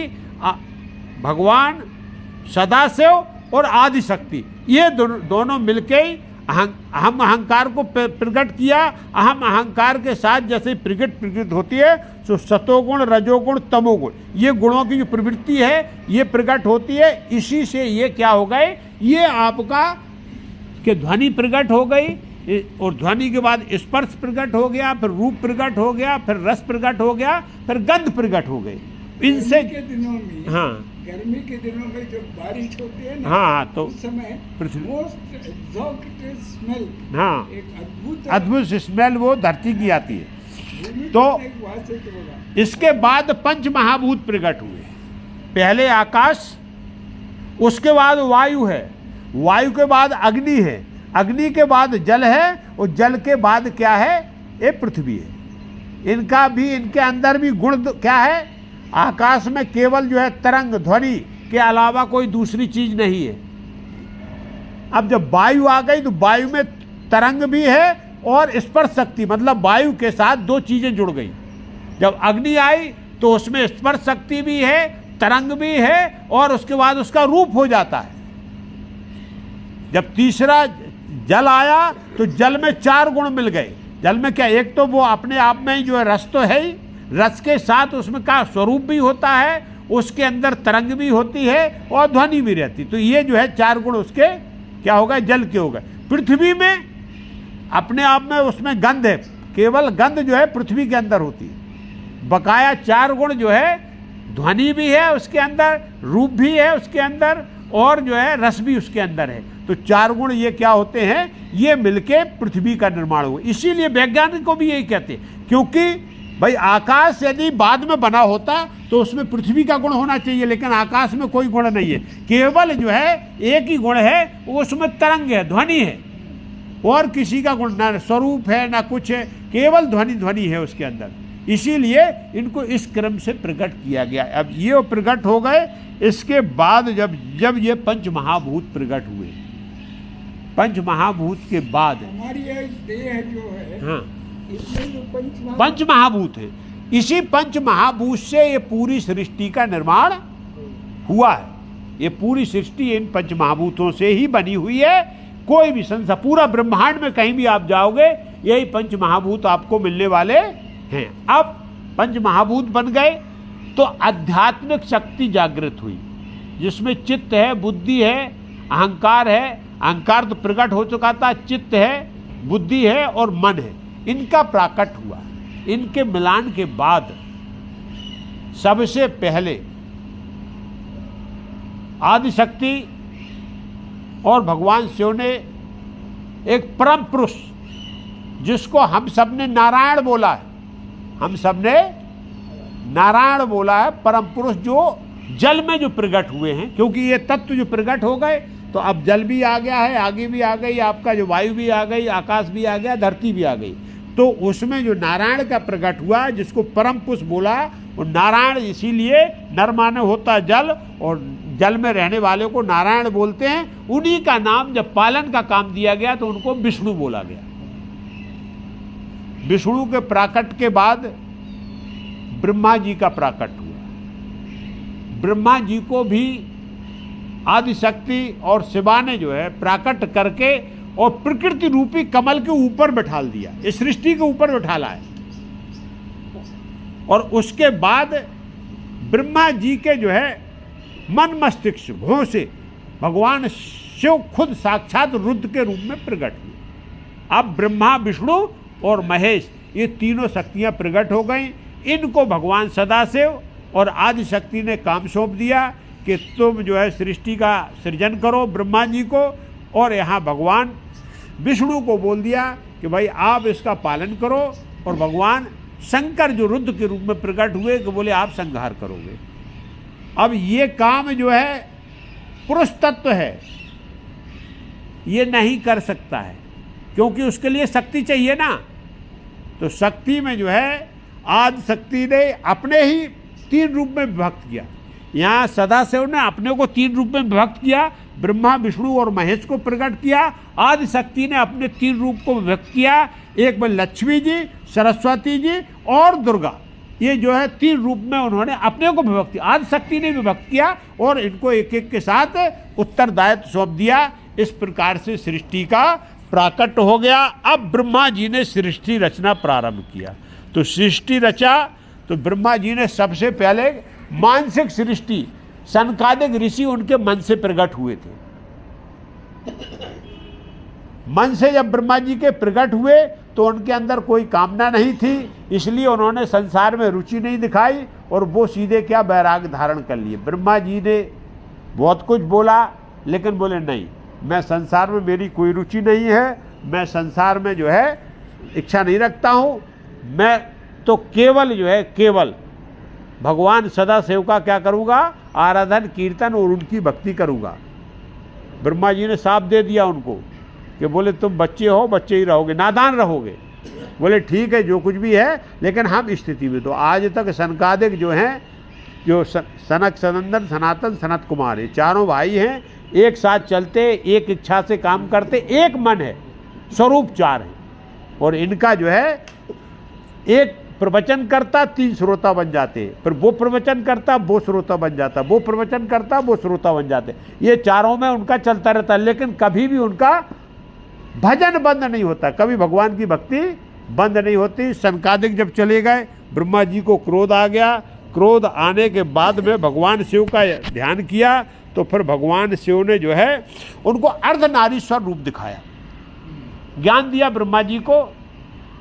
भगवान सदाशिव और आदि शक्ति, ये दोनों मिलके ही अहम अहंकार को प्रकट किया। अहम अहंकार के साथ जैसे प्रकृत होती है, तो सतोगुण, रजोगुण, तमोगुण, ये गुणों की जो प्रवृत्ति है ये प्रकट होती है। इसी से ये क्या हो गए, ये आपका कि ध्वनि प्रकट हो गई, और ध्वनि के बाद स्पर्श प्रकट हो गया, फिर रूप प्रकट हो गया, फिर रस प्रकट हो गया, फिर गंध प्रकट हो गई। इनसे के दिनों में, हाँ, गर्मी के दिनों में जब बारिश होती है ना, हाँ, तो उस समय स्मेल, हाँ, एक अद्भुत स्मेल वो धरती की आती है। तो वहाँ से तो बोला। इसके बाद पंच महाभूत प्रकट हुए। पहले आकाश, उसके बाद वायु है, वायु के बाद अग्नि है, अग्नि के बाद जल है, और जल के बाद क्या है, ये पृथ्वी है। इनका भी, इनके अंदर भी गुण क्या है, आकाश में केवल जो है तरंग ध्वनि के अलावा कोई दूसरी चीज नहीं है। अब जब वायु आ गई तो वायु में तरंग भी है और स्पर्श शक्ति, मतलब वायु के साथ दो चीजें जुड़ गई। जब अग्नि आई तो उसमें स्पर्श शक्ति भी है, तरंग भी है, और उसके बाद उसका रूप हो जाता है। जब तीसरा जल आया तो जल में चार गुण मिल गए। जल में क्या, एक तो वो अपने आप में ही जो है रस तो है ही, रस के साथ उसमें का स्वरूप भी होता है, उसके अंदर तरंग भी होती है और ध्वनि भी रहती। तो ये जो है चार गुण उसके क्या हो गए, जल के हो गए। पृथ्वी में अपने आप में उसमें गंध है, केवल गंध जो है पृथ्वी के अंदर होती है। बकाया चार गुण जो है, ध्वनि भी है उसके अंदर, रूप भी है उसके अंदर, और जो है रस भी उसके अंदर है। तो चार गुण ये क्या होते हैं, ये मिलके पृथ्वी का निर्माण हुआ। इसीलिए वैज्ञानिक को भी यही कहते हैं, क्योंकि भाई आकाश यदि बाद में बना होता तो उसमें पृथ्वी का गुण होना चाहिए, लेकिन आकाश में कोई गुण नहीं है, केवल जो है एक ही गुण है, वो उसमें तरंग है, ध्वनि है, और किसी का गुण ना स्वरूप है ना कुछ है, केवल ध्वनि ध्वनि है उसके अंदर। इसीलिए इनको इस क्रम से प्रकट किया गया। अब ये प्रकट हो गए। इसके बाद जब ये पंच महाभूत प्रकट हुए, पंच महाभूत के बाद हमारी ये देह जो है, हाँ, इसमें जो पंच महाभूत है, इसी पंच महाभूत से ये पूरी सृष्टि का निर्माण हुआ है। ये पूरी सृष्टि इन पंच महाभूतों से ही बनी हुई है। कोई भी संसार, पूरा ब्रह्मांड में कहीं भी आप जाओगे, यही पंच महाभूत आपको मिलने वाले हैं। अब पंच महाभूत बन गए तो आध्यात्मिक शक्ति जागृत हुई, जिसमें चित्त है, बुद्धि है, अहंकार है। अहंकार तो प्रकट हो चुका था, चित्त है, बुद्धि है और मन है, इनका प्रकट हुआ। इनके मिलान के बाद सबसे पहले आदिशक्ति और भगवान शिव ने एक परम पुरुष, जिसको हम सब ने नारायण बोला है, हम सब ने नारायण बोला है, परम पुरुष जो जल में जो प्रकट हुए हैं। क्योंकि ये तत्व जो प्रकट हो गए तो अब जल भी आ गया है, आगे भी आ गई, आपका जो वायु भी आ गई, आकाश भी आ गया, धरती भी आ गई। तो उसमें जो नारायण का प्रकट हुआ, जिसको परम पुरुष बोला, वो नारायण, इसीलिए नर माने होता जल, और जल में रहने वाले को नारायण बोलते हैं। उन्हीं का नाम जब पालन का काम दिया गया तो उनको विष्णु बोला गया। विष्णु के प्राकट के बाद ब्रह्मा जी का प्राकट हुआ। ब्रह्मा जी को भी आदिशक्ति और शिवा ने जो है प्राकट करके और प्रकृति रूपी कमल के ऊपर बैठाल दिया, इस सृष्टि के ऊपर बैठाला है। और उसके बाद ब्रह्मा जी के जो है मन मस्तिष्क भों से भगवान शिव खुद साक्षात रुद्र के रूप में प्रकट हुए। अब ब्रह्मा, विष्णु और महेश, ये तीनों शक्तियां प्रकट हो गई। इनको भगवान सदाशिव और आदिशक्ति ने काम सौंप दिया कि तुम जो है सृष्टि का सृजन करो, ब्रह्मा जी को, और यहाँ भगवान विष्णु को बोल दिया कि भाई आप इसका पालन करो। और भगवान शंकर जो रुद्र के रूप में प्रकट हुए कि बोले आप संहार करोगे। अब ये काम जो है पुरुष तत्व है, ये नहीं कर सकता है, क्योंकि उसके लिए शक्ति चाहिए ना। तो शक्ति में जो है आदि शक्ति ने अपने ही तीन रूप में विभक्त किया। यहाँ सदाशिव ने अपने को तीन रूप में विभक्त किया, ब्रह्मा, विष्णु और महेश को प्रकट किया। आदि शक्ति ने अपने तीन रूप को विभक्त किया, एक में लक्ष्मी जी, सरस्वती जी और दुर्गा। ये जो है तीन रूप में उन्होंने अपने को विभक्त किया, आदि शक्ति ने विभक्त किया, और इनको एक एक के साथ उत्तरदायित्व सौंप दिया। इस प्रकार से सृष्टि का प्राकट हो गया। अब ब्रह्मा जी ने सृष्टि रचना प्रारंभ किया। तो सृष्टि रचा तो ब्रह्मा जी ने सबसे पहले मानसिक सृष्टि, सनकादिक ऋषि उनके मन से प्रकट हुए थे। मन से जब ब्रह्मा जी के प्रकट हुए तो उनके अंदर कोई कामना नहीं थी, इसलिए उन्होंने संसार में रुचि नहीं दिखाई, और वो सीधे क्या वैराग्य धारण कर लिए। ब्रह्मा जी ने बहुत कुछ बोला, लेकिन बोले नहीं, मैं संसार में मेरी कोई रुचि नहीं है, मैं संसार में जो है इच्छा नहीं रखता हूँ, मैं तो केवल जो है केवल भगवान सदा शिव का क्या करूँगा, आराधन कीर्तन और उनकी भक्ति करूँगा। ब्रह्मा जी ने साफ दे दिया उनको कि बोले तुम बच्चे हो, बच्चे ही रहोगे, नादान रहोगे। बोले ठीक है जो कुछ भी है, लेकिन हम स्थिति में तो आज तक सनकादिक जो हैं, जो सनक, सनंदन, सनातन, सनत कुमार, ये चारों भाई हैं, एक साथ चलते, एक इच्छा से काम करते, एक मन है, स्वरूप चार है। और इनका जो है एक प्रवचन करता 3 श्रोता बन जाते, फिर वो प्रवचन करता वो श्रोता बन जाता, वो प्रवचन करता वो श्रोता बन जाते। ये चारों में उनका चलता रहता, लेकिन कभी भी उनका भजन बंद नहीं होता, कभी भगवान की भक्ति बंद नहीं होती। सनकादिक जब चले गए, ब्रह्मा जी को क्रोध आ गया। क्रोध आने के बाद में भगवान शिव का ध्यान किया, तो फिर भगवान शिव ने जो है उनको अर्धनारीश्वर रूप दिखाया, ज्ञान दिया ब्रह्मा जी को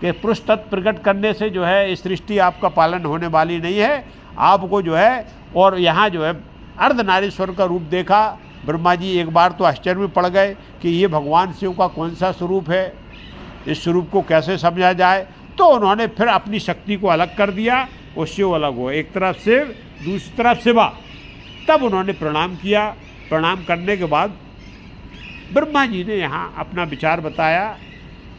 कि पुरुष तत्व प्रकट करने से जो है इस सृष्टि आपका पालन होने वाली नहीं है, आपको जो है, और यहाँ जो है अर्धनारीश्वर का रूप देखा। ब्रह्मा जी एक बार तो आश्चर्य में पड़ गए कि ये भगवान शिव का कौन सा स्वरूप है, इस स्वरूप को कैसे समझा जाए। तो उन्होंने फिर अपनी शक्ति को अलग कर दिया, और शिव अलग हो, एक तरफ शिव दूसरी तरफ शिवा। तब उन्होंने प्रणाम किया। प्रणाम करने के बाद ब्रह्मा जी ने यहाँ अपना विचार बताया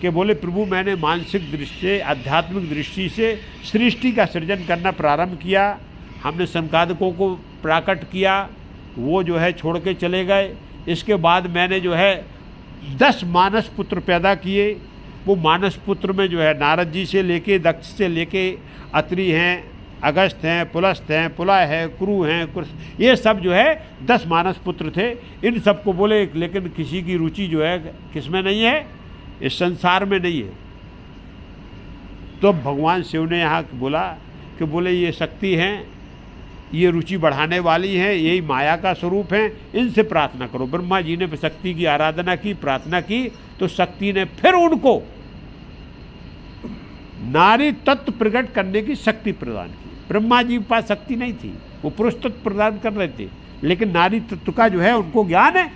कि बोले प्रभु मैंने मानसिक दृष्टि से, आध्यात्मिक दृष्टि से सृष्टि का सृजन करना प्रारंभ किया। हमने संकादकों को प्राकट किया, वो जो है छोड़ के चले गए। इसके बाद मैंने जो है 10 मानस पुत्र पैदा किए। वो मानस पुत्र में जो है नारद जी से लेके, दक्ष से लेके, अत्रि हैं, अगस्त हैं, पुलस्त हैं, पुलह है, कुरु हैं, ये सब जो है 10 मानस पुत्र थे। इन सबको बोले, लेकिन किसी की रुचि जो है किसमें नहीं है, इस संसार में नहीं है। तो भगवान शिव ने यहाँ बोला कि बोले ये शक्ति हैं, ये रुचि बढ़ाने वाली हैं, यही माया का स्वरूप हैं, इनसे प्रार्थना करो। ब्रह्मा जी ने शक्ति की आराधना की, प्रार्थना की, तो शक्ति ने फिर उनको नारी तत्व प्रकट करने की शक्ति प्रदान की। ब्रह्मा जी के पास शक्ति नहीं थी, वो पुरुष तत्व प्रदान कर रहे थे, लेकिन नारी तत्व का जो है उनको ज्ञान है।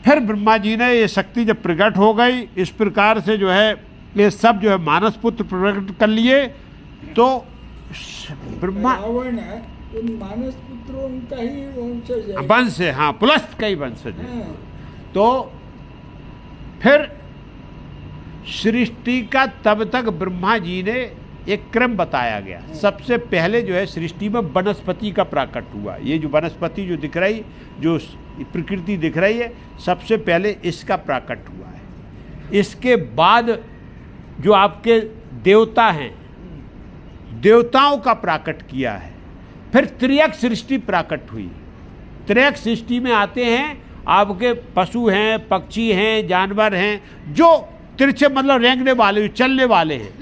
फिर ब्रह्मा जी ने ये शक्ति जब प्रकट हो गई, इस प्रकार से जो है ये सब जो है मानस पुत्र प्रकट कर लिए। तो ब्रह्मा रावण है, उन मानस पुत्रों का ही वंशज है, वंश है, हाँ, पुलस्त का ही वंशज है। हाँ। तो फिर सृष्टि का तब तक ब्रह्मा जी ने एक क्रम बताया गया। सबसे पहले जो है सृष्टि में वनस्पति का प्राकट हुआ। ये जो वनस्पति जो दिख रही, जो प्रकृति दिख रही है, सबसे पहले इसका प्राकट हुआ है। इसके बाद जो आपके देवता हैं, देवताओं का प्राकट किया है। फिर त्रियक सृष्टि प्राकट हुई। त्रियक सृष्टि में आते हैं आपके पशु हैं, पक्षी हैं, जानवर हैं, जो तिरछे मतलब रेंगने वाले, चलने वाले हैं।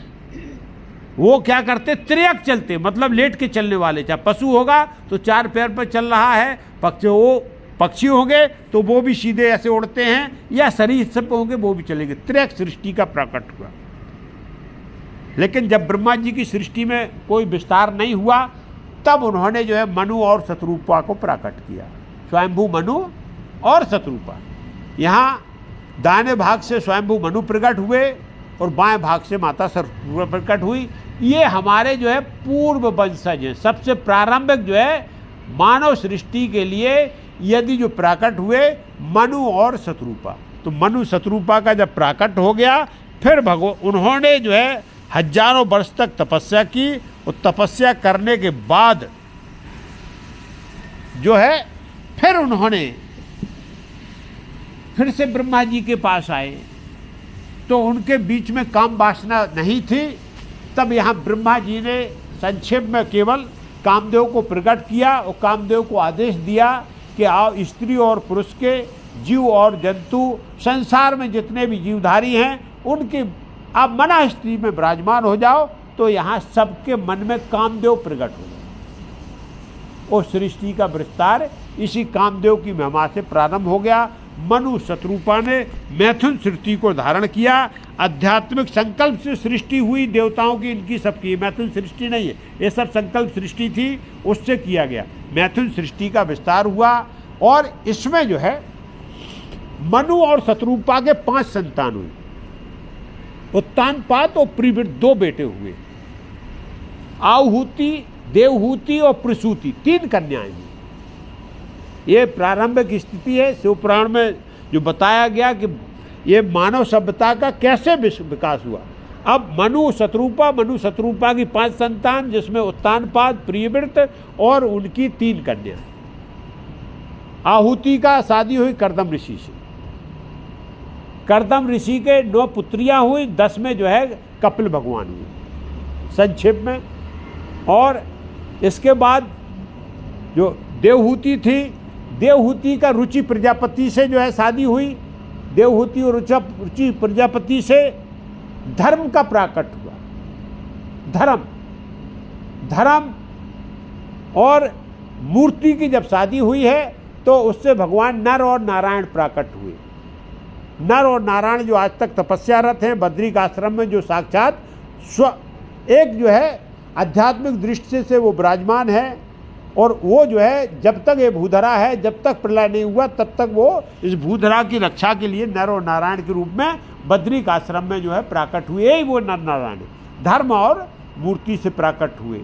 वो क्या करते, त्रियक चलते, मतलब लेट के चलने वाले। चाहे पशु होगा तो 4 पैर पर चल रहा है, पक्षी होंगे तो वो भी सीधे ऐसे उड़ते हैं, या शरीर सब होंगे वो भी चलेंगे। त्रियक सृष्टि का प्रकट हुआ। लेकिन जब ब्रह्मा जी की सृष्टि में कोई विस्तार नहीं हुआ, तब उन्होंने जो है मनु और शतरूपा को प्रकट किया। स्वयंभू मनु और शतरूपा। यहाँ दाहिने भाग से स्वयंभू मनु प्रकट हुए और बाएं भाग से माता शतरूपा प्रकट हुई। ये हमारे जो है पूर्व वंशज हैं। सबसे प्रारंभिक जो है मानव सृष्टि के लिए यदि जो प्राकट हुए मनु और शतरूपा। तो मनु शतरूपा का जब प्राकट हो गया, फिर उन्होंने जो है हजारों वर्ष तक तपस्या की, और तपस्या करने के बाद जो है फिर उन्होंने फिर से ब्रह्मा जी के पास आए। तो उनके बीच में काम वासना नहीं थी। तब यहाँ ब्रह्मा जी ने संक्षेप में केवल कामदेव को प्रकट किया, और कामदेव को आदेश दिया कि आओ स्त्री और पुरुष के, जीव और जंतु, संसार में जितने भी जीवधारी हैं उनके आप मना स्त्री में विराजमान हो जाओ। तो यहाँ सबके मन में कामदेव प्रकट हो गए, और सृष्टि का विस्तार इसी कामदेव की महिमा से प्रारंभ हो गया। मनु शतरूपा ने मैथुन सृष्टि को धारण किया। आध्यात्मिक संकल्प से सृष्टि हुई देवताओं की, इनकी सबकी, मैथुन सृष्टि नहीं है, ये सब संकल्प सृष्टि थी, उससे किया गया। मैथुन सृष्टि का विस्तार हुआ, और इसमें जो है मनु और शतरूपा के 5 संतान हुए। उत्तानपाद और प्रीवृत 2 बेटे हुए। आहुति, देवहूति और प्रसूति, 3 कन्याएं हैं। ये प्रारंभिक स्थिति है। शिवपुराण में जो बताया गया कि ये मानव सभ्यता का कैसे विकास हुआ। अब मनु शत्रुपा की 5 संतान, जिसमें उत्तानपाद, प्रियव्रत और उनकी 3 कन्या। आहुति का शादी हुई कर्दम ऋषि से। कर्दम ऋषि के 9 पुत्रियां हुई, 10 में जो है कपिल भगवान हुए संक्षेप में। और इसके बाद जो देवहूति थी, देवहूति का रुचि प्रजापति से जो है शादी हुई। देवहूति और रुचि प्रजापति से धर्म का प्राकट हुआ। धर्म और मूर्ति की जब शादी हुई है तो उससे भगवान नर और नारायण प्राकट हुए। नर और नारायण जो आज तक तपस्यारत हैं बद्रिक आश्रम में, जो साक्षात एक जो है आध्यात्मिक दृष्टि से वो विराजमान है। और वो जो है जब तक ये भूधरा है, जब तक प्रलय नहीं हुआ, तब तक वो इस भूधरा की रक्षा के लिए नर और नारायण के रूप में बद्रिक आश्रम में जो है प्राकट हुए। यही वो नर नारायण धर्म और मूर्ति से प्राकट हुए।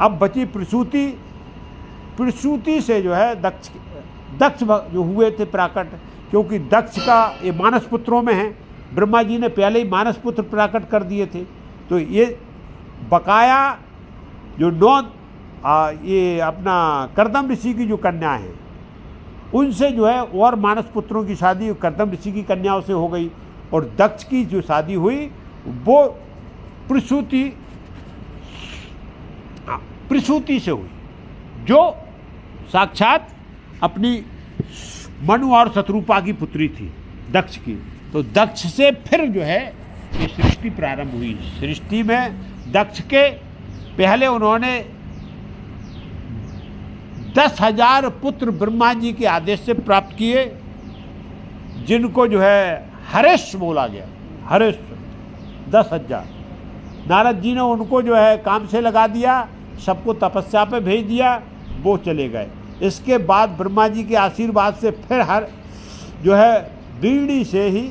अब बची प्रसूति। प्रसूति से जो है दक्ष जो हुए थे प्राकट, क्योंकि दक्ष का ये मानस पुत्रों में है। ब्रह्मा जी ने पहले ही मानस पुत्र प्राकट कर दिए थे। तो ये बकाया जो 9 ये अपना कर्दम ऋषि की जो कन्या है, उनसे जो है और मानस पुत्रों की शादी कर्दम ऋषि की कन्याओं से हो गई। और दक्ष की जो शादी हुई वो प्रसूति से हुई, जो साक्षात अपनी मनु और शत्रुपा की पुत्री थी दक्ष की। तो दक्ष से फिर जो है ये सृष्टि प्रारंभ हुई। सृष्टि में दक्ष के पहले उन्होंने 10,000 पुत्र ब्रह्मा जी के आदेश से प्राप्त किए, जिनको जो है हरेश बोला गया। हरेश 10,000। नारद जी ने उनको जो है काम से लगा दिया, सबको तपस्या पे भेज दिया, वो चले गए। इसके बाद ब्रह्मा जी के आशीर्वाद से फिर हर जो है बीड़ी से ही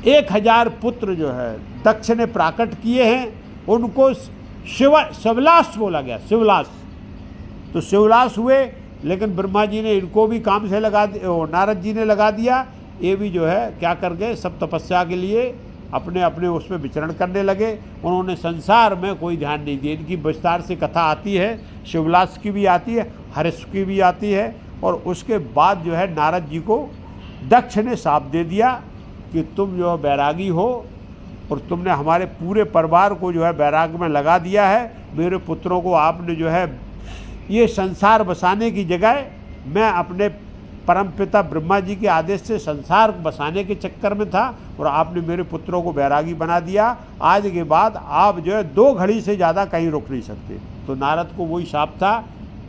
1,000 पुत्र जो है दक्ष ने प्राकट किए हैं। उनको शिवलास बोला गया। शिवलास, तो शिवलास हुए, लेकिन ब्रह्मा जी ने इनको भी काम से लगा दिया, नारद जी ने लगा दिया। ये भी जो है क्या कर गए, सब तपस्या के लिए अपने अपने उसमें विचरण करने लगे। उन्होंने संसार में कोई ध्यान नहीं दिया। इनकी विस्तार से कथा आती है, शिवलास की भी आती है, हर्ष की भी आती है। और उसके बाद जो है नारद जी को दक्ष ने शाप दे दिया कि तुम जो है बैरागी हो और तुमने हमारे पूरे परिवार को जो है बैराग में लगा दिया है। मेरे पुत्रों को आपने जो है ये संसार बसाने की जगह, मैं अपने परमपिता ब्रह्मा जी के आदेश से संसार बसाने के चक्कर में था और आपने मेरे पुत्रों को बैरागी बना दिया। आज के बाद आप जो है 2 घड़ी से ज़्यादा कहीं रुक नहीं सकते। तो नारद को वही शाप था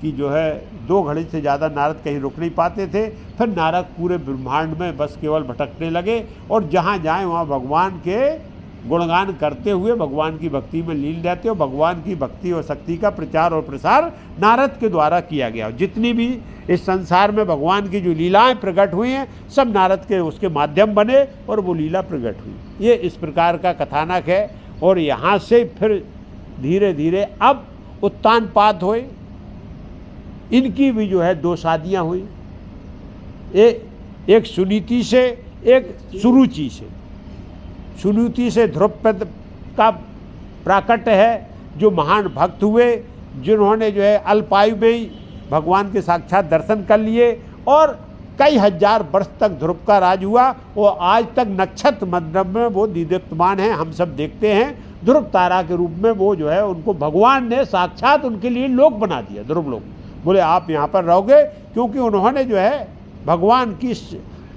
कि जो है 2 घड़ी से ज़्यादा नारद कहीं रुक नहीं पाते थे। फिर नारद पूरे ब्रह्मांड में बस केवल भटकने लगे और जहाँ जाएँ वहाँ भगवान के गुणगान करते हुए भगवान की भक्ति में लीन रहते हो। भगवान की भक्ति और शक्ति का प्रचार और प्रसार नारद के द्वारा किया गया। जितनी भी इस संसार में भगवान की जो लीलाएं प्रकट हुई हैं, सब नारद के उसके माध्यम बने और वो लीला प्रकट हुई। ये इस प्रकार का कथानक है। और यहाँ से फिर धीरे धीरे अब उत्तानपाद हुए। इनकी भी जो है 2 शादियाँ हुई, एक सुनीति से, एक सुरुचि से। सुनीति से ध्रुपद का प्राकट्य है, जो महान भक्त हुए, जिन्होंने जो है अल्पायु में ही भगवान के साक्षात दर्शन कर लिए और कई हजार वर्ष तक ध्रुव का राज हुआ। वो आज तक नक्षत्र मंडप में वो दीप्यमान हैं, हम सब देखते हैं। ध्रुव तारा के रूप में वो जो है उनको भगवान ने साक्षात उनके लिए लोक बना दिया, ध्रुव लोक। बोले आप यहाँ पर रहोगे, क्योंकि उन्होंने जो है भगवान की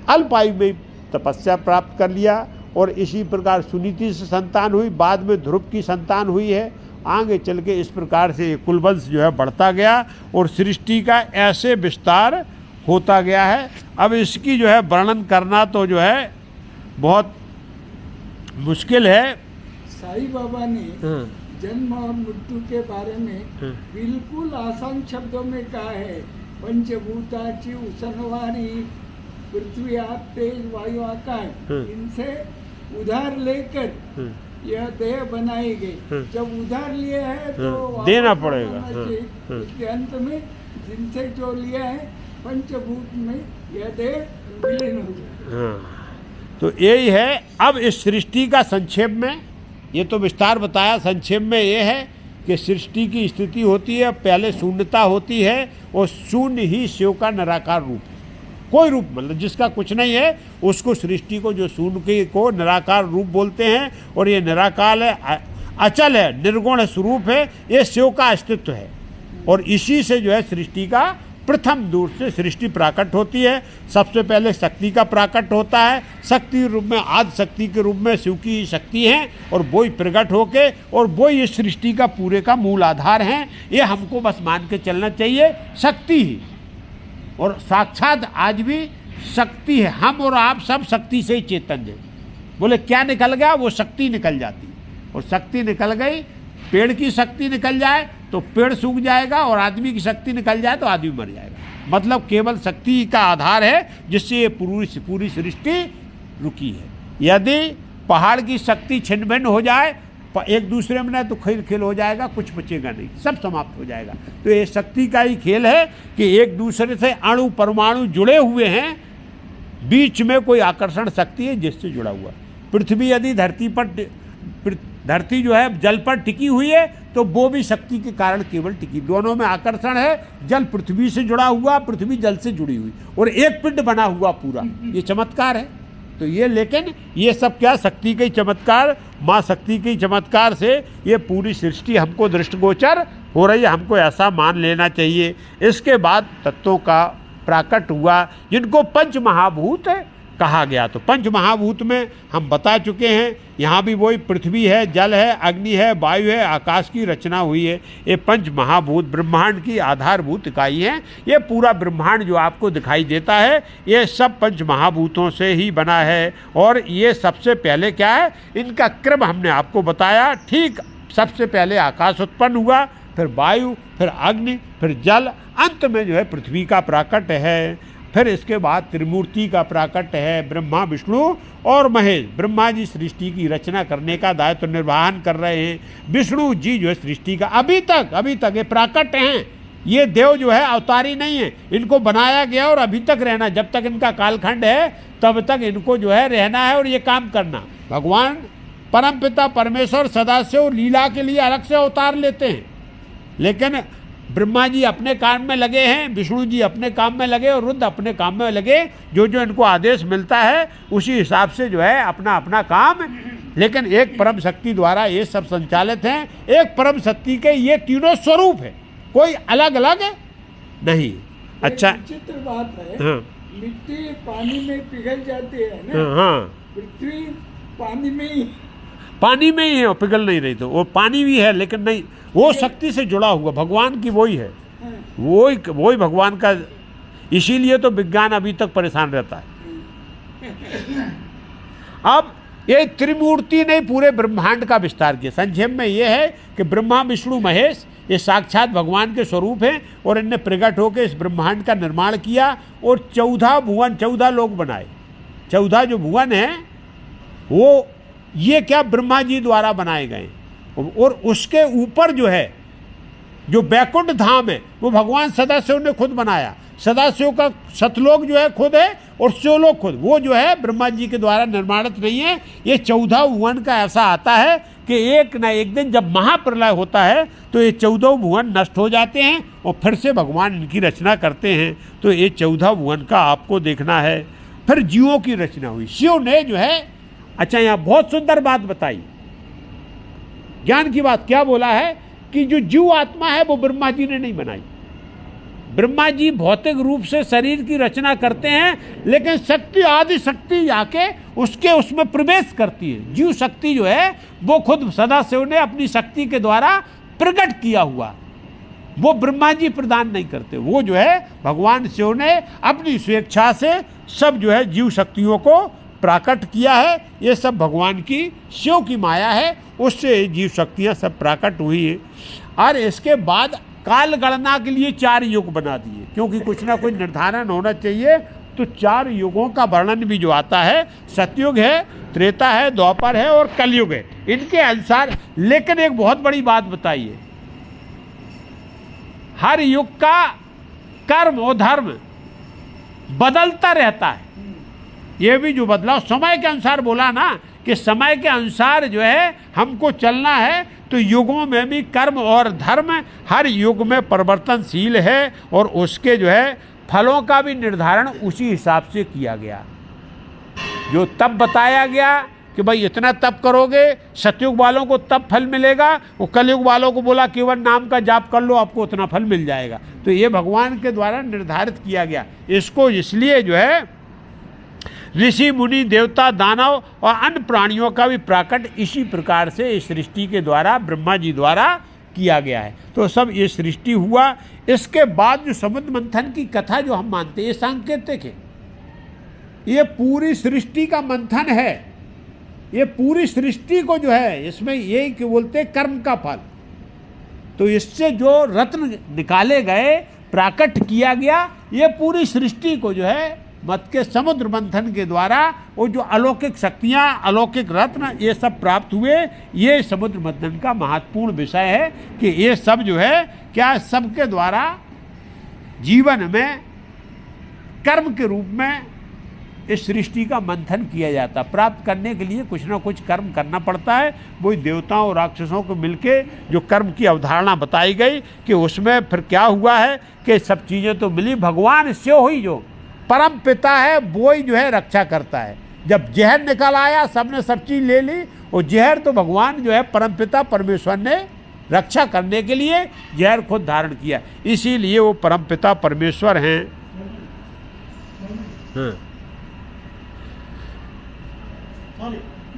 अल्पायु में तपस्या प्राप्त कर लिया। और इसी प्रकार सुनीति से संतान हुई, बाद में ध्रुव की संतान हुई है। आगे चल के इस प्रकार से कुलवंश जो है बढ़ता गया और सृष्टि का ऐसे विस्तार होता गया है। अब इसकी जो है वर्णन करना तो जो है बहुत मुश्किल है। साईं बाबा ने जन्म और मृत्यु के बारे में बिल्कुल आसान शब्दों में कहा है। पंचभूताची उसनवारी, पृथ्वी, आप, तेज, वायु, आकाश, इनसे उधार लेकर यह देह बनाई गई। जब उधार लिया है तो वापस देना पड़ेगा। बनाना चाहिए। इसके अंत में जिनसे जो लिया है पंचभूत में यह देह विलीन हो जाए। हाँ, तो यही है। अब इस सृष्टि का संक्षेप में, ये तो विस्तार बताया, संक्षेप में ये है कि सृष्टि की स्थिति होती है, पहले शून्यता होती है और शून्य ही शिव का निराकार रूप है। कोई रूप मतलब जिसका कुछ नहीं है उसको, सृष्टि को जो शून्य को निराकार रूप बोलते हैं। और ये निराकार है, अचल है, निर्गुण स्वरूप है, ये शिव का अस्तित्व है। और इसी से जो है सृष्टि का प्रथम दूर से सृष्टि प्राकट होती है। सबसे पहले शक्ति का प्राकट होता है। शक्ति रूप में, आदि शक्ति के रूप में शिव की शक्ति है और वो ही प्रकट होके, और वो ही इस सृष्टि का पूरे का मूल आधार है। ये हमको बस मान के चलना चाहिए, शक्ति ही। और साक्षात आज भी शक्ति है। हम और आप सब शक्ति से ही चेतन हैं। बोले क्या निकल गया? वो शक्ति निकल जाती। और शक्ति निकल गई, पेड़ की शक्ति निकल जाए तो पेड़ सूख जाएगा, और आदमी की शक्ति निकल जाए तो आदमी मर जाएगा। मतलब केवल शक्ति का आधार है जिससे ये पूरी सृष्टि रुकी है। यदि पहाड़ की शक्ति छिन्न भिन्न हो जाए, एक दूसरे में तो खेल हो जाएगा, कुछ बचेगा नहीं, सब समाप्त हो जाएगा। तो ये शक्ति का ही खेल है कि एक दूसरे से अणु परमाणु जुड़े हुए हैं, बीच में कोई आकर्षण शक्ति है जिससे जुड़ा हुआ। पृथ्वी यदि धरती जो है जल पर टिकी हुई है तो वो भी शक्ति के कारण केवल टिकी। दोनों में आकर्षण है, जल पृथ्वी से जुड़ा हुआ, पृथ्वी जल से जुड़ी हुई, और एक पिंड बना हुआ पूरा। ये चमत्कार है। तो ये, लेकिन ये सब क्या, शक्ति के चमत्कार, माँ शक्ति के चमत्कार से ये पूरी सृष्टि हमको दृष्टिगोचर हो रही है। हमको ऐसा मान लेना चाहिए। इसके बाद तत्वों का प्राकट हुआ जिनको पंच महाभूत कहा गया। तो पंच महाभूत में हम बता चुके हैं, यहाँ भी वही पृथ्वी है, जल है, अग्नि है, वायु है, आकाश की रचना हुई है। ये पंच महाभूत ब्रह्मांड की आधारभूत इकाई हैं। ये पूरा ब्रह्मांड जो आपको दिखाई देता है ये सब पंच महाभूतों से ही बना है। और ये सबसे पहले क्या है, इनका क्रम हमने आपको बताया। ठीक सबसे पहले आकाश उत्पन्न हुआ, फिर वायु, फिर अग्नि, फिर जल, अंत में जो है पृथ्वी का प्राकट है। फिर इसके बाद त्रिमूर्ति का प्राकट है, ब्रह्मा, विष्णु और महेश। ब्रह्मा जी सृष्टि की रचना करने का दायित्व निर्वहन कर रहे हैं। विष्णु जी जो है सृष्टि का अभी तक ये प्राकट हैं। ये देव जो है अवतारी नहीं है, इनको बनाया गया और अभी तक रहना। जब तक इनका कालखंड है तब तक इनको जो है रहना है और ये काम करना। भगवान परमपिता परमेश्वर सदाशिव लीला के लिए अलग से अवतार लेते हैं, लेकिन ब्रह्मा जी अपने काम में लगे हैं, विष्णु जी अपने काम में लगे और रुद्र अपने काम में लगे। जो इनको आदेश मिलता है उसी हिसाब से जो है अपना अपना काम, लेकिन एक परम शक्ति द्वारा ये सब संचालित हैं। एक परम शक्ति के ये तीनों स्वरूप है, कोई अलग अलग नहीं। अच्छा, विचित्र बात है। हाँ, मिट्टी पानी में पिघल जाती है ना। हाँ, पृथ्वी पानी में ही है, पिघल नहीं रही। तो वो पानी भी है लेकिन नहीं, वो शक्ति से जुड़ा हुआ भगवान की वही है, वही भगवान का। इसीलिए तो विज्ञान अभी तक परेशान रहता है। अब ये त्रिमूर्ति ने पूरे ब्रह्मांड का विस्तार किया। संक्षेप में ये है कि ब्रह्मा, विष्णु, महेश ये साक्षात भगवान के स्वरूप हैं और इनने प्रकट होकर इस ब्रह्मांड का निर्माण किया और 14 भुवन, 14 लोग बनाए। 14 जो भुवन हैं वो ये क्या ब्रह्मा जी द्वारा बनाए गए। और उसके ऊपर जो है जो बैकुंठ धाम है वो भगवान सदाशिव ने खुद बनाया। सदाशिव का सतलोक जो है खुद है और शिवलोक खुद, वो जो है ब्रह्मा जी के द्वारा निर्माणित नहीं है। ये 14 भुवन का ऐसा आता है कि एक न एक दिन जब महाप्रलय होता है तो ये 14 भुवन नष्ट हो जाते हैं और फिर से भगवान इनकी रचना करते हैं। तो ये 14 भुवन का आपको देखना है। फिर जीवों की रचना हुई, शिव ने जो है। अच्छा, यहाँ बहुत सुंदर बात बताई, ज्ञान की बात। क्या बोला है कि जो जीव आत्मा है वो ब्रह्मा जी ने नहीं बनाई। ब्रह्मा जी भौतिक रूप से शरीर की रचना करते हैं, लेकिन शक्ति, आदि शक्ति आके उसमें प्रवेश करती है। जीव शक्ति जो है वो खुद सदाशिव ने अपनी शक्ति के द्वारा प्रकट किया हुआ, वो ब्रह्मा जी प्रदान नहीं करते। वो जो है भगवान शिव ने अपनी स्वेच्छा से सब जो है जीव शक्तियों को प्राकट किया है। ये सब भगवान की, शिव की माया है, उससे जीव शक्तियाँ सब प्राकट हुई है। और इसके बाद काल गणना के लिए 4 युग बना दिए, क्योंकि कुछ ना कुछ निर्धारण होना चाहिए। तो 4 युगों का वर्णन भी जो आता है, सतयुग है, त्रेता है, द्वापर है और कलयुग है, इनके अनुसार। लेकिन एक बहुत बड़ी बात बताइए, हर युग का कर्म और धर्म बदलता रहता है। ये भी जो बदलाव समय के अनुसार बोला ना, कि समय के अनुसार जो है हमको चलना है, तो युगों में भी कर्म और धर्म हर युग में परिवर्तनशील है, और उसके जो है फलों का भी निर्धारण उसी हिसाब से किया गया। जो तब बताया गया कि भाई इतना तप करोगे सतयुग वालों को तब फल मिलेगा, वो कलयुग वालों को बोला केवल नाम का जाप कर लो आपको उतना फल मिल जाएगा। तो ये भगवान के द्वारा निर्धारित किया गया। इसको इसलिए जो है ऋषि मुनि देवता दानव और अन्य प्राणियों का भी प्राकट इसी प्रकार से इस सृष्टि के द्वारा ब्रह्मा जी द्वारा किया गया है। तो सब ये सृष्टि हुआ। इसके बाद जो समुद्र मंथन की कथा जो हम मानते हैं, ये सांकेतिक है, ये पूरी सृष्टि का मंथन है। ये पूरी सृष्टि को जो है इसमें यही कि बोलते हैं कर्म का फल। तो इससे जो रत्न निकाले गए, प्राकट किया गया, ये पूरी सृष्टि को जो है मत के समुद्र मंथन के द्वारा वो जो अलौकिक शक्तियाँ, अलौकिक रत्न ये सब प्राप्त हुए। ये समुद्र मंथन का महत्वपूर्ण विषय है कि ये सब जो है क्या सबके द्वारा जीवन में कर्म के रूप में इस सृष्टि का मंथन किया जाता। प्राप्त करने के लिए कुछ ना कुछ कर्म करना पड़ता है। वही देवताओं और राक्षसों को मिलके जो कर्म की अवधारणा बताई गई कि उसमें फिर क्या हुआ है कि सब चीज़ें तो मिली, भगवान से हुई जो परम पिता है वो ही जो है रक्षा करता है। जब जहर निकल आया सबने सब चीज़ ले ली, और जहर तो भगवान जो है परम पिता परमेश्वर ने रक्षा करने के लिए जहर खुद धारण किया, इसीलिए वो परम पिता परमेश्वर हैं।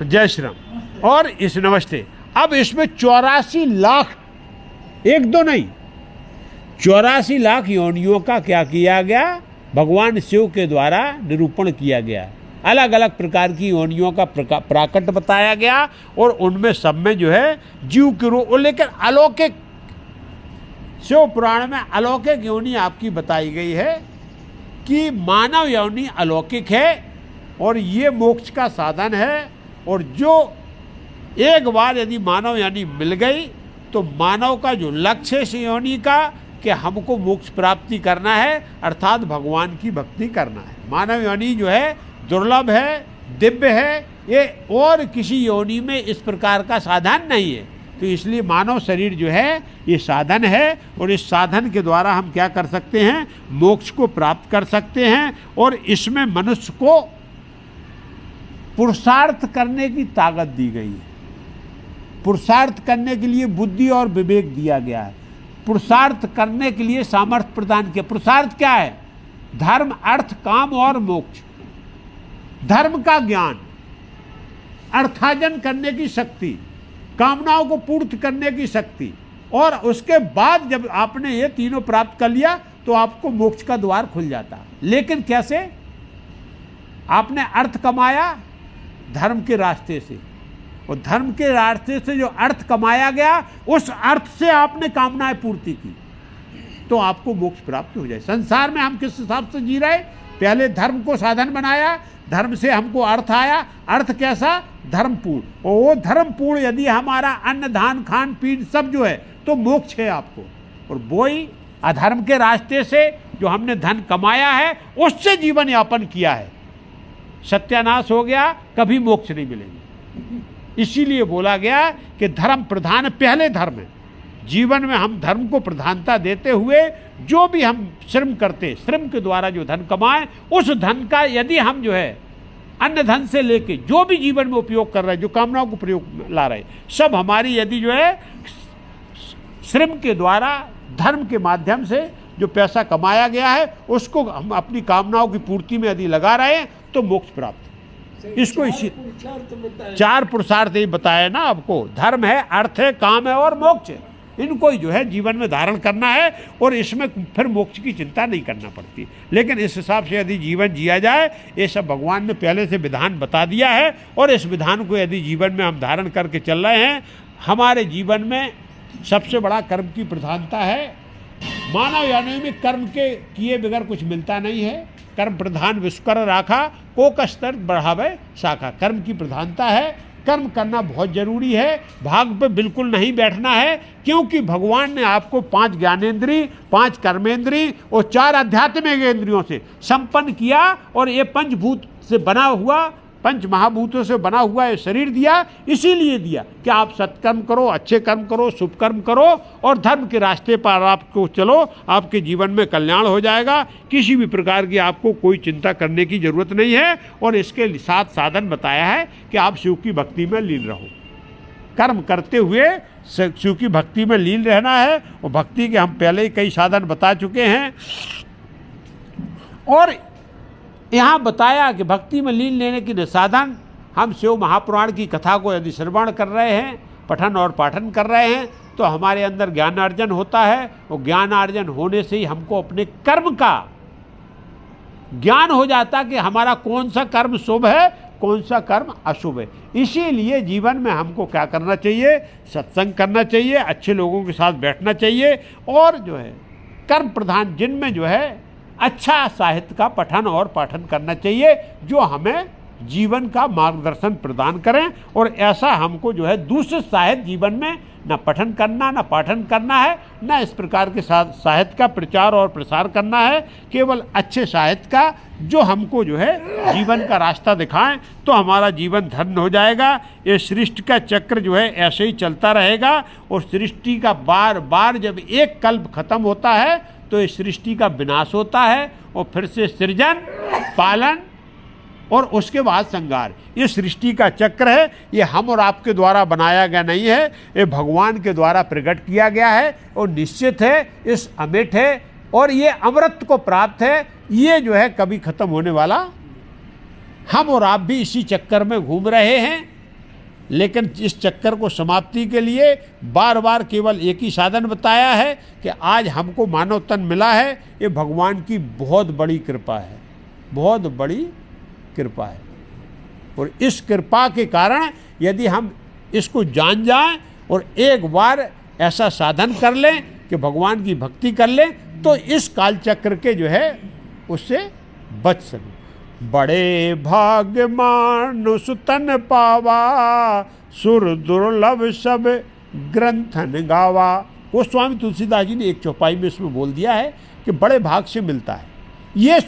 जय श्री राम। और इस नमस्ते, अब इसमें 84 लाख, एक दो नहीं 84 लाख योनियों का क्या किया गया, भगवान शिव के द्वारा निरूपण किया गया। अलग अलग प्रकार की योनियों का प्राकट बताया गया, और उनमें सब में जो है जीव के रूप, लेकिन अलौकिक शिव पुराण में अलौकिक योनि आपकी बताई गई है कि मानव योनि अलौकिक है और ये मोक्ष का साधन है। और जो एक बार यदि मानव योनि मिल गई तो मानव का जो लक्ष्य है इस योनि का कि हमको मोक्ष प्राप्ति करना है, अर्थात भगवान की भक्ति करना है। मानव योनि जो है दुर्लभ है, दिव्य है, ये और किसी योनि में इस प्रकार का साधन नहीं है। तो इसलिए मानव शरीर जो है ये साधन है, और इस साधन के द्वारा हम क्या कर सकते हैं, मोक्ष को प्राप्त कर सकते हैं। और इसमें मनुष्य को पुरुषार्थ करने की ताकत दी गई है। पुरुषार्थ करने के लिए बुद्धि और विवेक दिया गया है। पुरुषार्थ करने के लिए सामर्थ्य प्रदान किया। पुरुषार्थ क्या है, धर्म, अर्थ, काम और मोक्ष। धर्म का ज्ञान, अर्थार्जन करने की शक्ति, कामनाओं को पूर्ण करने की शक्ति, और उसके बाद जब आपने ये तीनों प्राप्त कर लिया तो आपको मोक्ष का द्वार खुल जाता। लेकिन कैसे, आपने अर्थ कमाया धर्म के रास्ते से, और धर्म के रास्ते से जो अर्थ कमाया गया उस अर्थ से आपने कामनाएं पूर्ति की तो आपको मोक्ष प्राप्त हो जाए। संसार में हम किस हिसाब से जी रहे, पहले धर्म को साधन बनाया, धर्म से हमको अर्थ आया, अर्थ कैसा, धर्मपूर्ण, और वो धर्मपूर्ण यदि हमारा अन्न धान खान पीन सब जो है तो मोक्ष है आपको। और वो ही अधर्म के रास्ते से जो हमने धन कमाया है उससे जीवन यापन किया है, सत्यानाश हो गया, कभी मोक्ष नहीं मिलेगा। इसीलिए बोला गया कि धर्म प्रधान पहले धर्म है। जीवन में हम धर्म को प्रधानता देते हुए जो भी हम श्रम करते, श्रम के द्वारा जो धन कमाएं, उस धन का यदि हम जो है अन्य धन से लेके जो भी जीवन में उपयोग कर रहे हैं, जो कामनाओं को प्रयोग ला रहे हैं, सब हमारी यदि जो है श्रम के द्वारा धर्म के माध्यम से जो पैसा कमाया गया है उसको हम अपनी कामनाओं की पूर्ति में यदि लगा रहे हैं तो मोक्ष प्राप्त। इसको इसी 4 पुरुषार्थ ही बताया ना आपको, धर्म है, अर्थ है, काम है और मोक्ष है। इनको ही जो है जीवन में धारण करना है और इसमें फिर मोक्ष की चिंता नहीं करना पड़ती। लेकिन इस हिसाब से यदि जीवन जिया जाए, ये सब भगवान ने पहले से विधान बता दिया है, और इस विधान को यदि जीवन में हम धारण करके चल रहे हैं, हमारे जीवन में सबसे बड़ा कर्म की प्रधानता है। मानव यानी में कर्म के किए बगैर कुछ मिलता नहीं है, कर्म प्रधान विश्वकर राखा, को कस्तर बढ़ावे शाखा। कर्म की प्रधानता है, कर्म करना बहुत जरूरी है, भाग पे बिल्कुल नहीं बैठना है, क्योंकि भगवान ने आपको 5 ज्ञानेंद्री, 5 कर्मेंद्री और 4 आध्यात्मिक इंद्रियों से संपन्न किया, और ये पंचभूत से बना हुआ, 5 महाभूतों से बना हुआ ये शरीर दिया। इसीलिए दिया कि आप सत्कर्म करो, अच्छे कर्म करो, शुभ कर्म करो और धर्म के रास्ते पर आपको चलो, आपके जीवन में कल्याण हो जाएगा। किसी भी प्रकार की आपको कोई चिंता करने की जरूरत नहीं है। और इसके साथ साधन बताया है कि आप शिव की भक्ति में लीन रहो, कर्म करते हुए शिव की भक्ति में लीन रहना है। और भक्ति के हम पहले ही कई साधन बता चुके हैं, और यहाँ बताया कि भक्ति में लीन लेने के साधन, हम शिव महापुराण की कथा को यदि श्रवण कर रहे हैं, पठन और पाठन कर रहे हैं, तो हमारे अंदर ज्ञानार्जन होता है। और ज्ञानार्जन होने से ही हमको अपने कर्म का ज्ञान हो जाता कि हमारा कौन सा कर्म शुभ है, कौन सा कर्म अशुभ है। इसीलिए जीवन में हमको क्या करना चाहिए, सत्संग करना चाहिए, अच्छे लोगों के साथ बैठना चाहिए, और जो है कर्म प्रधान जिनमें जो है अच्छा साहित्य का पठन और पाठन करना चाहिए, जो हमें जीवन का मार्गदर्शन प्रदान करें। और ऐसा हमको जो है दूसरे साहित्य जीवन में न पठन करना, न पाठन करना है, न इस प्रकार के साहित्य का प्रचार और प्रसार करना है। केवल अच्छे साहित्य का जो हमको जो है जीवन का रास्ता दिखाएं, तो हमारा जीवन धन्य हो जाएगा। ये सृष्टि का चक्र जो है ऐसे ही चलता रहेगा, और सृष्टि का बार बार जब एक कल्प खत्म होता है तो इस सृष्टि का विनाश होता है, और फिर से सृजन, पालन और उसके बाद संहार। ये सृष्टि का चक्र है। ये हम और आपके द्वारा बनाया गया नहीं है, ये भगवान के द्वारा प्रकट किया गया है, और निश्चित है, इस अमिट है, और ये अमृत को प्राप्त है। ये जो है कभी खत्म होने वाला, हम और आप भी इसी चक्कर में घूम रहे हैं। लेकिन इस चक्कर को समाप्ति के लिए बार बार केवल एक ही साधन बताया है कि आज हमको मानव तन मिला है। ये भगवान की बहुत बड़ी कृपा है, बहुत बड़ी कृपा है। और इस कृपा के कारण यदि हम इसको जान जाएं और एक बार ऐसा साधन कर लें कि भगवान की भक्ति कर लें, तो इस काल चक्र के जो है उससे बच सकें। बड़े भाग्य मानुष तन पावा, सुर दुर्लभ सब ग्रंथन गावा। वो स्वामी तुलसीदास जी ने एक चौपाई में इसमें बोल दिया है कि बड़े भाग से मिलता है। ये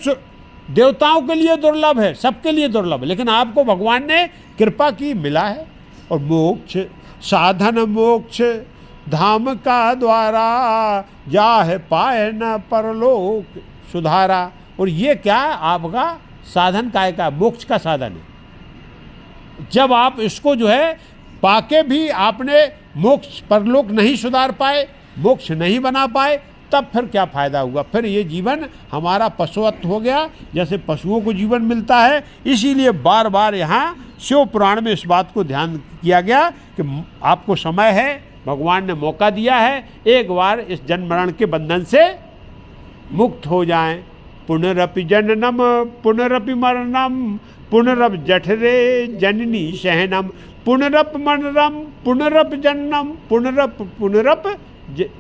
देवताओं के लिए दुर्लभ है, सबके लिए दुर्लभ है, लेकिन आपको भगवान ने कृपा की, मिला है। और मोक्ष साधन मोक्ष धाम का द्वारा, जाहे पाए न परलोक सुधारा। और ये क्या है, आपका साधन काय का, मोक्ष का साधन है। जब आप इसको जो है पाके भी आपने मोक्ष परलोक नहीं सुधार पाए, मोक्ष नहीं बना पाए, तब फिर क्या फायदा हुआ। फिर ये जीवन हमारा पशुवत हो गया, जैसे पशुओं को जीवन मिलता है। इसीलिए बार बार यहाँ शिव पुराण में इस बात को ध्यान किया गया कि आपको समय है, भगवान ने मौका दिया है, एक बार इस जन्म मरण के बंधन से मुक्त हो जाएं। पुनरपि जननम पुनरपि मरणम, पुनरप जठरे जननी सहनम, पुनरप मरणम पुनरप जन्नम, पुनरप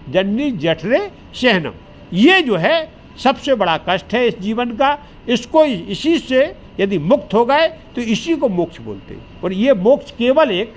जननी जठरे सहनम। ये जो है सबसे बड़ा कष्ट है इस जीवन का। इसको, इसी से यदि मुक्त हो गए तो इसी को मोक्ष बोलते हैं। और ये मोक्ष केवल एक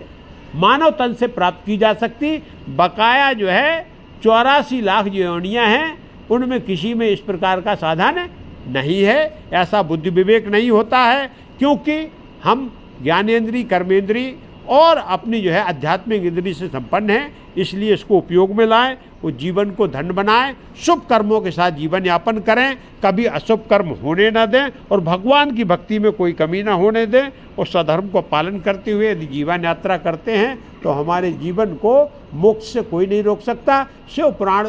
मानव तन से प्राप्त की जा सकती। बकाया जो है 84 लाख जो योनियाँ हैं, उनमें किसी में इस प्रकार का साधन नहीं है। ऐसा बुद्धि विवेक नहीं होता है, क्योंकि हम ज्ञानेंद्री, कर्मेंद्री और अपनी जो है आध्यात्मिक इंद्री से संपन्न हैं। इसलिए इसको उपयोग में लाएं, वो जीवन को धन्य बनाएं, शुभ कर्मों के साथ जीवन यापन करें, कभी अशुभ कर्म होने न दें, और भगवान की भक्ति में कोई कमी न होने दें। और सधर्म को पालन करते हुए यदि जीवन यात्रा करते हैं तो हमारे जीवन को मोक्ष से कोई नहीं रोक सकता। शिव पुराण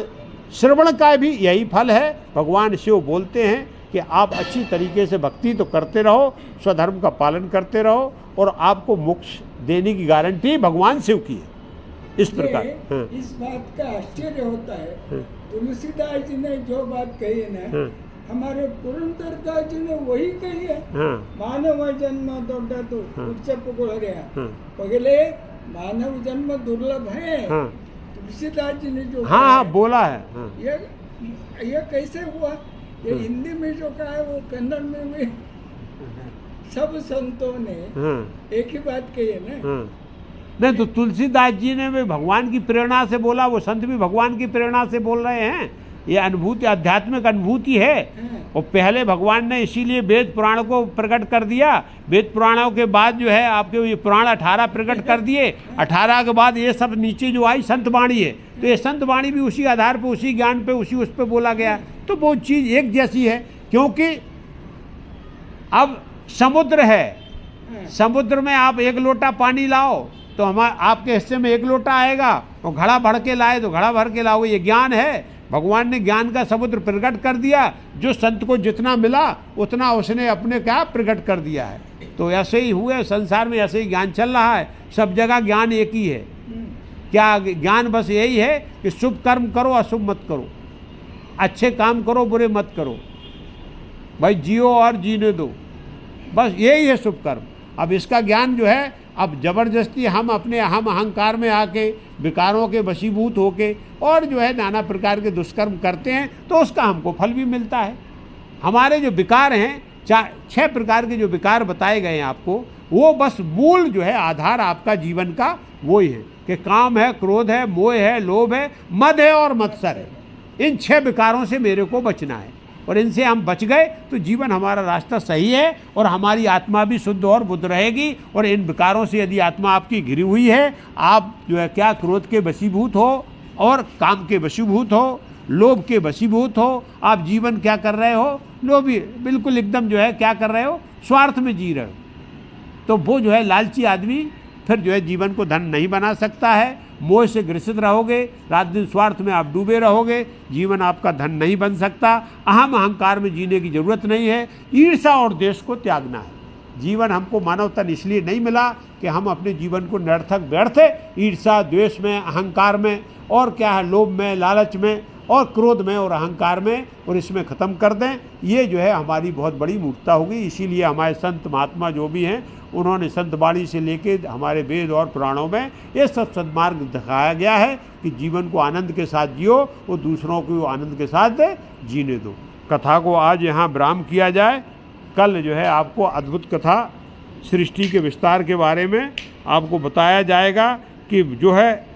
श्रवण का भी यही फल है। भगवान शिव बोलते हैं कि आप अच्छी तरीके से भक्ति तो करते रहो, स्वधर्म का पालन करते रहो, और आपको मोक्ष देने की गारंटी भगवान शिव की है। इस प्रकार इस बात का आश्चर्य होता है, तुलसीदास जी ने जो बात कही है ना, हमारे पुरंदरदास जी ने वही कही है। मानव जन्म दौड़ा तो उच्च पकड़, पहले मानव जन्म दुर्लभ है। तुलसीदास जी ने जो बोला है, ये कैसे हुआ? ये हिंदी में जो कहा है वो कन्नड़ में भी सब संतों ने एक ही बात कही है ना। नहीं तो तुलसीदास जी ने भी भगवान की प्रेरणा से बोला, वो संत भी भगवान की प्रेरणा से बोल रहे हैं। ये अनुभूति आध्यात्मिक अनुभूति है। और पहले भगवान ने इसीलिए वेद पुराण को प्रकट कर दिया। वेद पुराणों के बाद जो है आपके ये पुराण 18 प्रकट कर दिए। 18 के बाद ये सब नीचे जो आई संत वाणी है, तो ये संत वाणी भी उसी आधार पे, उसी ज्ञान पे, उसी उस पे बोला गया। तो वो चीज़ एक जैसी है, क्योंकि अब समुद्र है, समुद्र में आप 1 लोटा पानी लाओ तो आपके हिस्से में 1 लोटा आएगा, और घड़ा भर के लाए तो घड़ा भर के लाओगे। ये ज्ञान है। भगवान ने ज्ञान का समुद्र प्रकट कर दिया। जो संत को जितना मिला उतना उसने अपने क्या प्रकट कर दिया है। तो ऐसे ही हुए संसार में, ऐसे ही ज्ञान चल रहा है। सब जगह ज्ञान एक ही है। क्या ज्ञान बस यही है कि शुभ कर्म करो, अशुभ मत करो, अच्छे काम करो, बुरे मत करो, भाई जियो और जीने दो, बस यही है शुभ कर्म। अब इसका ज्ञान जो है, अब जबरदस्ती हम अपने अहम अहंकार में आके विकारों के वशीभूत होके और जो है नाना प्रकार के दुष्कर्म करते हैं, तो उसका हमको फल भी मिलता है। हमारे जो विकार हैं, 6 प्रकार के जो विकार बताए गए हैं आपको, वो बस मूल जो है आधार आपका जीवन का वो ही है कि काम है, क्रोध है, मोह है, लोभ है, मद है और मत्सर है। इन 6 विकारों से मेरे को बचना है, और इनसे हम बच गए तो जीवन हमारा रास्ता सही है, और हमारी आत्मा भी शुद्ध और बुद्ध रहेगी। और इन विकारों से यदि आत्मा आपकी घिरी हुई है, आप जो है क्या क्रोध के वशीभूत हो, और काम के वशीभूत हो, लोभ के वशीभूत हो, आप जीवन क्या कर रहे हो, लोभी बिल्कुल एकदम जो है क्या कर रहे हो, स्वार्थ में जी रहे हो। तो वो जो है लालची आदमी फिर जो है जीवन को धन नहीं बना सकता है। मोह से ग्रसित रहोगे, रात दिन स्वार्थ में आप डूबे रहोगे, जीवन आपका धन नहीं बन सकता। अहम अहंकार में जीने की जरूरत नहीं है। ईर्ष्या और द्वेष को त्यागना है। जीवन हमको मानव तन इसलिए नहीं मिला कि हम अपने जीवन को निरर्थक व्यर्थ ईर्ष्या द्वेष में, अहंकार में, और क्या है लोभ में, लालच में, और क्रोध में और अहंकार में, और इसमें ख़त्म कर दें। ये जो है हमारी बहुत बड़ी मूर्खता होगी। इसीलिए हमारे संत महात्मा जो भी हैं, उन्होंने संत वाणी से लेके हमारे वेद और पुराणों में ये सब सद्मार्ग दिखाया गया है कि जीवन को आनंद के साथ जियो और दूसरों को आनंद के साथ जीने दो। कथा को आज यहाँ विराम किया जाए। कल जो है आपको अद्भुत कथा सृष्टि के विस्तार के बारे में आपको बताया जाएगा कि जो है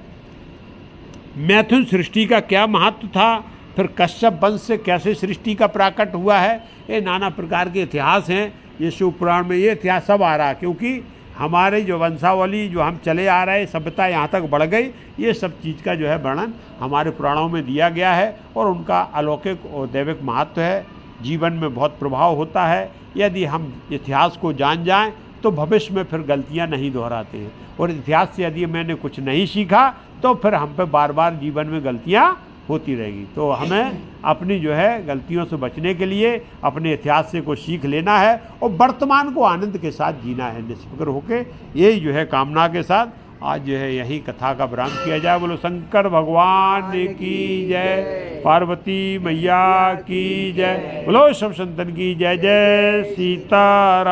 मैथुन सृष्टि का क्या महत्व था, फिर कश्यप वंश से कैसे सृष्टि का प्राकट हुआ है। ये नाना प्रकार के इतिहास हैं। ये शिव पुराण में ये इतिहास सब आ रहा है, क्योंकि हमारे जो वंशावली जो हम चले आ रहे सभ्यता यहाँ तक बढ़ गई। ये सब चीज़ का जो है वर्णन हमारे पुराणों में दिया गया है, और उनका अलौकिक और दैविक महत्व है। जीवन में बहुत प्रभाव होता है। यदि हम इतिहास को जान जाएं तो भविष्य में फिर गलतियाँ नहीं दोहराते हैं। और इतिहास से यदि मैंने कुछ नहीं सीखा तो फिर हम पे बार बार जीवन में गलतियाँ होती रहेगी। तो हमें अपनी जो है गलतियों से बचने के लिए अपने इतिहास से कुछ सीख लेना है, और वर्तमान को आनंद के साथ जीना है निष्फिक्र होके। यही जो है कामना के साथ आज जो है यही कथा का विराम किया जाए। बोलो शंकर भगवान की जय, पार्वती मैया की जय, बोलो सब संतन की जय। जय सीताराम।